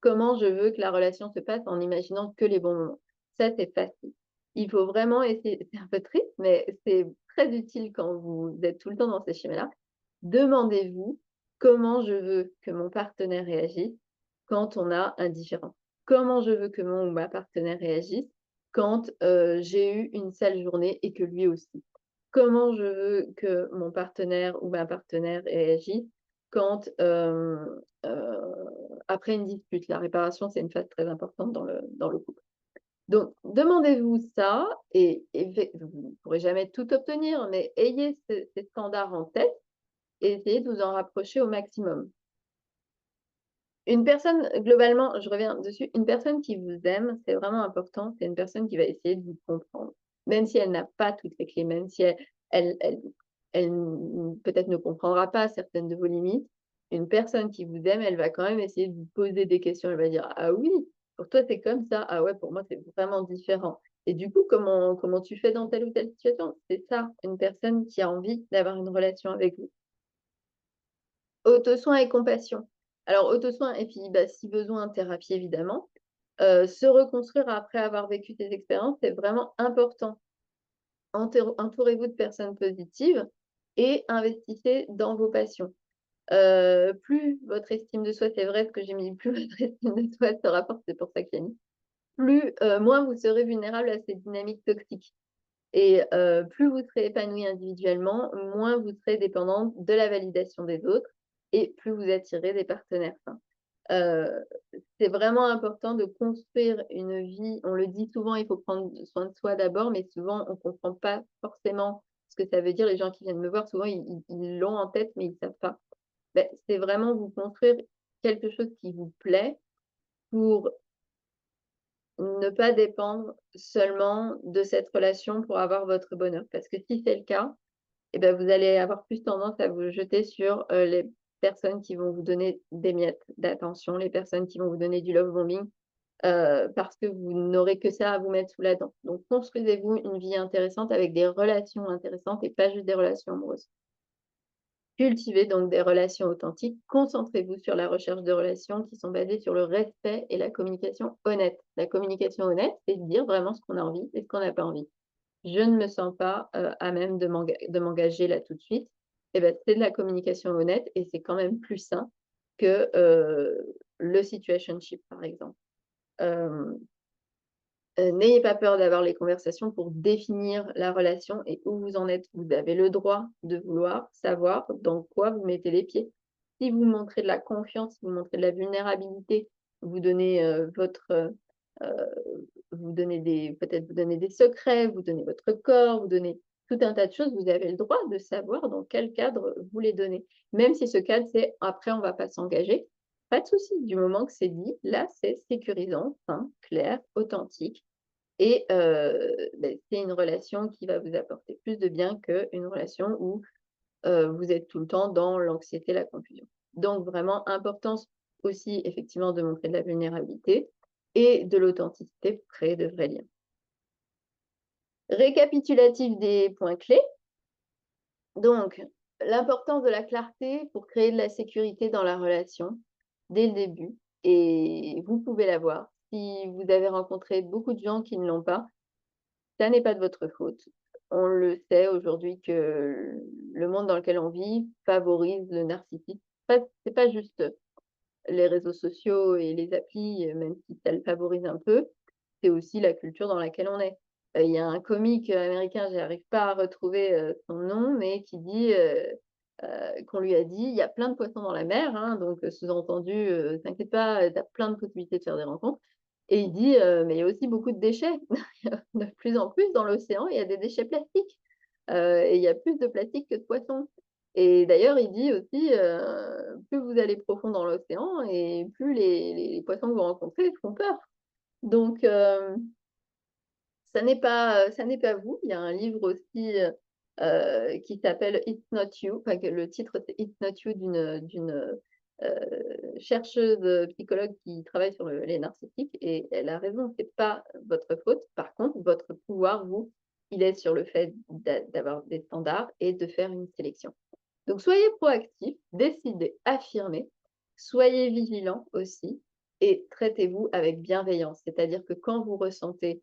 comment je veux que la relation se passe en imaginant que les bons moments. Ça, c'est facile. Il faut vraiment essayer c'est un peu triste, mais c'est très utile quand vous êtes tout le temps dans ces schémas-là. Demandez-vous: «Comment je veux que mon partenaire réagisse quand on a un différend? Comment je veux que mon ou ma partenaire réagisse quand, j'ai eu une sale journée et que lui aussi? Comment je veux que mon partenaire ou ma partenaire réagisse quand, après une dispute?» La réparation, c'est une phase très importante dans le couple. Donc demandez-vous ça et vous ne pourrez jamais tout obtenir, mais ayez ces standards en tête et essayez de vous en rapprocher au maximum. Une personne, globalement, je reviens dessus, une personne qui vous aime, c'est vraiment important, c'est une personne qui va essayer de vous comprendre. Même si elle n'a pas toutes les clés, même si elle elle elle peut-être ne comprendra pas certaines de vos limites, une personne qui vous aime, elle va quand même essayer de vous poser des questions. Elle va dire: «Ah oui, pour toi, c'est comme ça. Ah ouais, pour moi, c'est vraiment différent. Et du coup, comment tu fais dans telle ou telle situation? C'est ça, une personne qui a envie d'avoir une relation avec vous. Auto-soin et compassion. Alors auto-soin et puis, bah, si besoin, thérapie évidemment. Se reconstruire après avoir vécu ces expériences, c'est vraiment important. Entourez-vous de personnes positives et investissez dans vos passions. Plus votre estime de soi, c'est vrai ce que j'ai mis, plus votre estime de soi se rapporte, c'est pour ça qu'il y a mis, plus, moins vous serez vulnérable à ces dynamiques toxiques et plus vous serez épanoui individuellement, moins vous serez dépendante de la validation des autres et plus vous attirez des partenaires sains. Heu, c'est vraiment important de construire une vie, on le dit souvent, il faut prendre soin de soi d'abord, mais souvent on comprend pas forcément ce que ça veut dire. Les gens qui viennent me voir, souvent ils l'ont en tête, mais ils savent pas. Beh, c'est vraiment vous construire quelque chose qui vous plaît pour ne pas dépendre seulement de cette relation pour avoir votre bonheur. Parce que si c'est le cas, et ben vous allez avoir plus tendance à vous jeter sur, les personnes qui vont vous donner des miettes d'attention, les personnes qui vont vous donner du love bombing, parce que vous n'aurez que ça à vous mettre sous la dent. Donc construisez-vous une vie intéressante avec des relations intéressantes et pas juste des relations amoureuses. Cultivez donc des relations authentiques. Concentrez-vous sur la recherche de relations qui sont basées sur le respect et la communication honnête. La communication honnête, c'est de dire vraiment ce qu'on a envie et ce qu'on n'a pas envie. Je ne me sens pas, à même de m'engager là tout de suite. Et ben c'est de la communication honnête et c'est quand même plus sain que, le situationship, par exemple. Hem N'ayez pas peur d'avoir les conversations pour définir la relation et où vous en êtes. Vous avez le droit de vouloir savoir dans quoi vous mettez les pieds. Si vous montrez de la confiance, si vous montrez de la vulnérabilité, vous donnez, vous donnez des peut-être vous donnez des secrets, vous donnez votre corps, vous donnez tout un tas de choses, vous avez le droit de savoir dans quel cadre vous les donnez. Même si ce cadre, c'est: «Après on va pas s'engager», pas de souci, du moment que c'est dit, là, c'est sécurisant, simple, clair, authentique et beh, c'est une relation qui va vous apporter plus de bien qu'une relation où, vous êtes tout le temps dans l'anxiété, la confusion. Donc vraiment importance aussi effectivement de montrer de la vulnérabilité et de l'authenticité pour créer de vrais liens. Récapitulatif des points clés, donc l'importance de la clarté pour créer de la sécurité dans la relation dès le début et vous pouvez l'avoir. Si vous avez rencontré beaucoup de gens qui ne l'ont pas, ça n'est pas de votre faute. On le sait aujourd'hui que le monde dans lequel on vit favorise le narcissisme. C'est pas juste les réseaux sociaux et les applis, même si ça le favorise un peu, c'est aussi la culture dans laquelle on est. Il y a un comique, américain, j'arrive pas à retrouver, son nom, mais qui dit, qu'on lui a dit: «Il y a plein de poissons dans la mer», hein, donc sous-entendu, «T'inquiète pas, tu as plein de possibilités de faire des rencontres» et il dit, «Mais il y a aussi beaucoup de déchets». De plus en plus dans l'océan, il y a des déchets plastiques, et il y a plus de plastique que de poissons et d'ailleurs, il dit aussi, plus vous allez profond dans l'océan et plus les poissons que vous rencontrez font peur. Donc ça n'est pas vous. Il y a un livre aussi, qui s'appelle It's Not You, enfin que le titre c'est It's Not You chercheuse, psychologue qui travaille sur les narcissiques et elle a raison, c'est pas votre faute. Par contre, votre pouvoir, vous, il est sur le fait d'avoir des standards et de faire une sélection. Donc soyez proactifs, décidez, affirmez, soyez vigilants aussi et traitez-vous avec bienveillance. C'est-à-dire que quand vous ressentez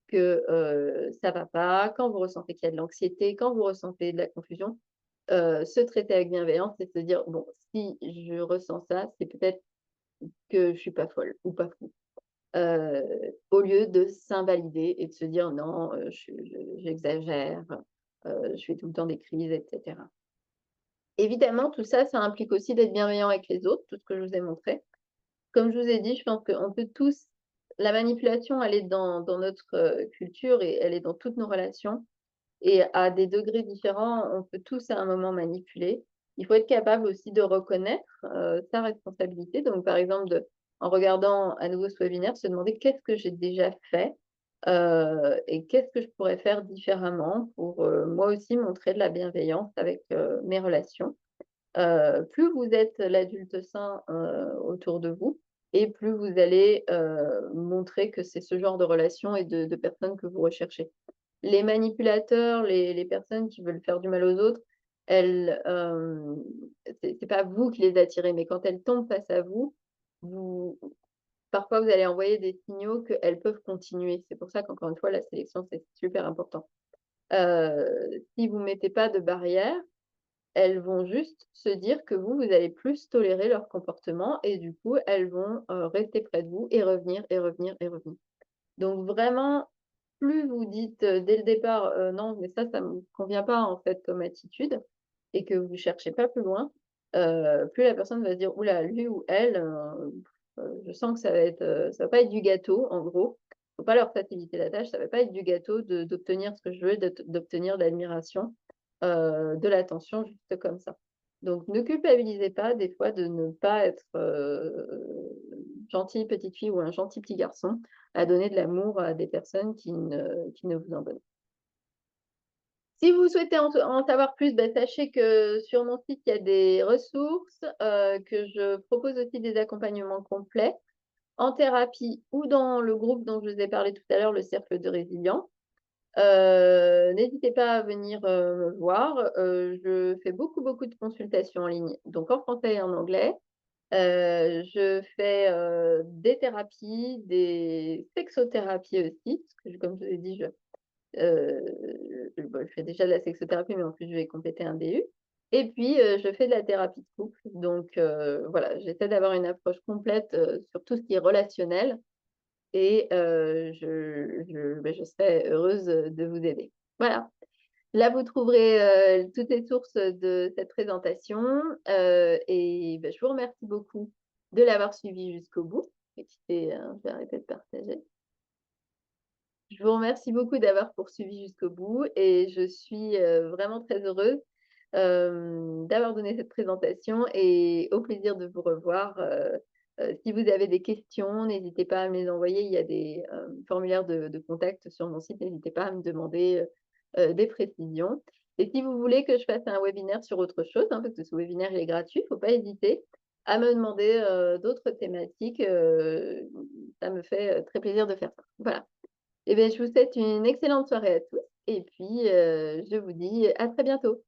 que, ça va pas, quand vous ressentez qu'il y a de l'anxiété, quand vous ressentez de la confusion, se traiter avec bienveillance et se dire: «Bon, si je ressens ça, c'est peut-être que je suis pas folle ou pas fou». Au lieu de s'invalider et de se dire: «Non, j'exagère, je fais tout le temps des crises» et cetera. Évidemment, tout ça, ça implique aussi d'être bienveillant avec les autres, tout ce que je vous ai montré. Comme je vous ai dit, je pense qu'on peut tous la manipulation, elle est dans notre, culture et elle est dans toutes nos relations et à des degrés différents, on peut tous à un moment manipuler. Il faut être capable aussi de reconnaître, sa responsabilité. Donc par exemple, en regardant à nouveau ce webinaire, se demander: «Qu'est-ce que j'ai déjà fait?» Et «Qu'est-ce que je pourrais faire différemment pour, moi aussi montrer de la bienveillance avec, mes relations?» Plus vous êtes l'adulte sain, autour de vous et plus vous allez, montrer que c'est ce genre de relation et de personnes que vous recherchez. Les manipulateurs, les personnes qui veulent faire du mal aux autres, elles, c'est pas vous qui les attirez, mais quand elles tombent face à vous, vous parfois vous allez envoyer des signaux qu'elles peuvent continuer. C'est pour ça qu'encore une fois, la sélection, c'est super important. Si vous mettez pas de barrière, elles vont juste se dire que vous, vous allez plus tolérer leur comportement et du coup, elles vont, rester près de vous et revenir et revenir et revenir. Donc vraiment, plus vous dites, dès le départ, «Non, mais ça me convient pas en fait comme attitude» et que vous cherchez pas plus loin, plus la personne va se dire: «Ouh là, lui ou elle, je sens que ça va pas être du gâteau», en gros. Faut pas leur faciliter la tâche, ça va pas être du gâteau d'obtenir ce que je veux, d'obtenir de l'admiration, de l'attention juste comme ça. Donc ne culpabilisez pas des fois de ne pas être, gentille petite fille ou un gentil petit garçon à donner de l'amour à des personnes qui ne vous en donnent. Si vous souhaitez en savoir plus, bah, sachez que sur mon site, il y a des ressources, que je propose aussi des accompagnements complets en thérapie ou dans le groupe dont je vous ai parlé tout à l'heure, le cercle de résilience. N'hésitez pas à venir, me voir, je fais beaucoup, beaucoup de consultations en ligne, donc en français et en anglais. Je fais, des thérapies, des sexothérapies aussi, parce que comme je vous ai dit, je fais déjà de la sexothérapie, mais en plus je vais compléter un DU et puis, je fais de la thérapie de couple, donc voilà, j'essaie d'avoir une approche complète, sur tout ce qui est relationnel et je serai heureuse, de vous aider. Voilà. Là, vous trouverez, toutes les sources de cette présentation, et bah, je vous remercie beaucoup de l'avoir suivi jusqu'au bout. Écoutez, je vais arrêter de partager. Je vous remercie beaucoup d'avoir poursuivi jusqu'au bout et je suis, vraiment très heureuse, d'avoir donné cette présentation et au plaisir de vous revoir, si vous avez des questions, n'hésitez pas à me les envoyer. Il y a des, formulaires de contact sur mon site, n'hésitez pas à me demander, des précisions et si vous voulez que je fasse un webinaire sur autre chose, hein, parce que ce webinaire, il est gratuit, il ne faut pas hésiter à me demander, d'autres thématiques, ça me fait, très plaisir de faire ça. Voilà. Eh bien, je vous souhaite une excellente soirée à tous et puis, je vous dis à très bientôt.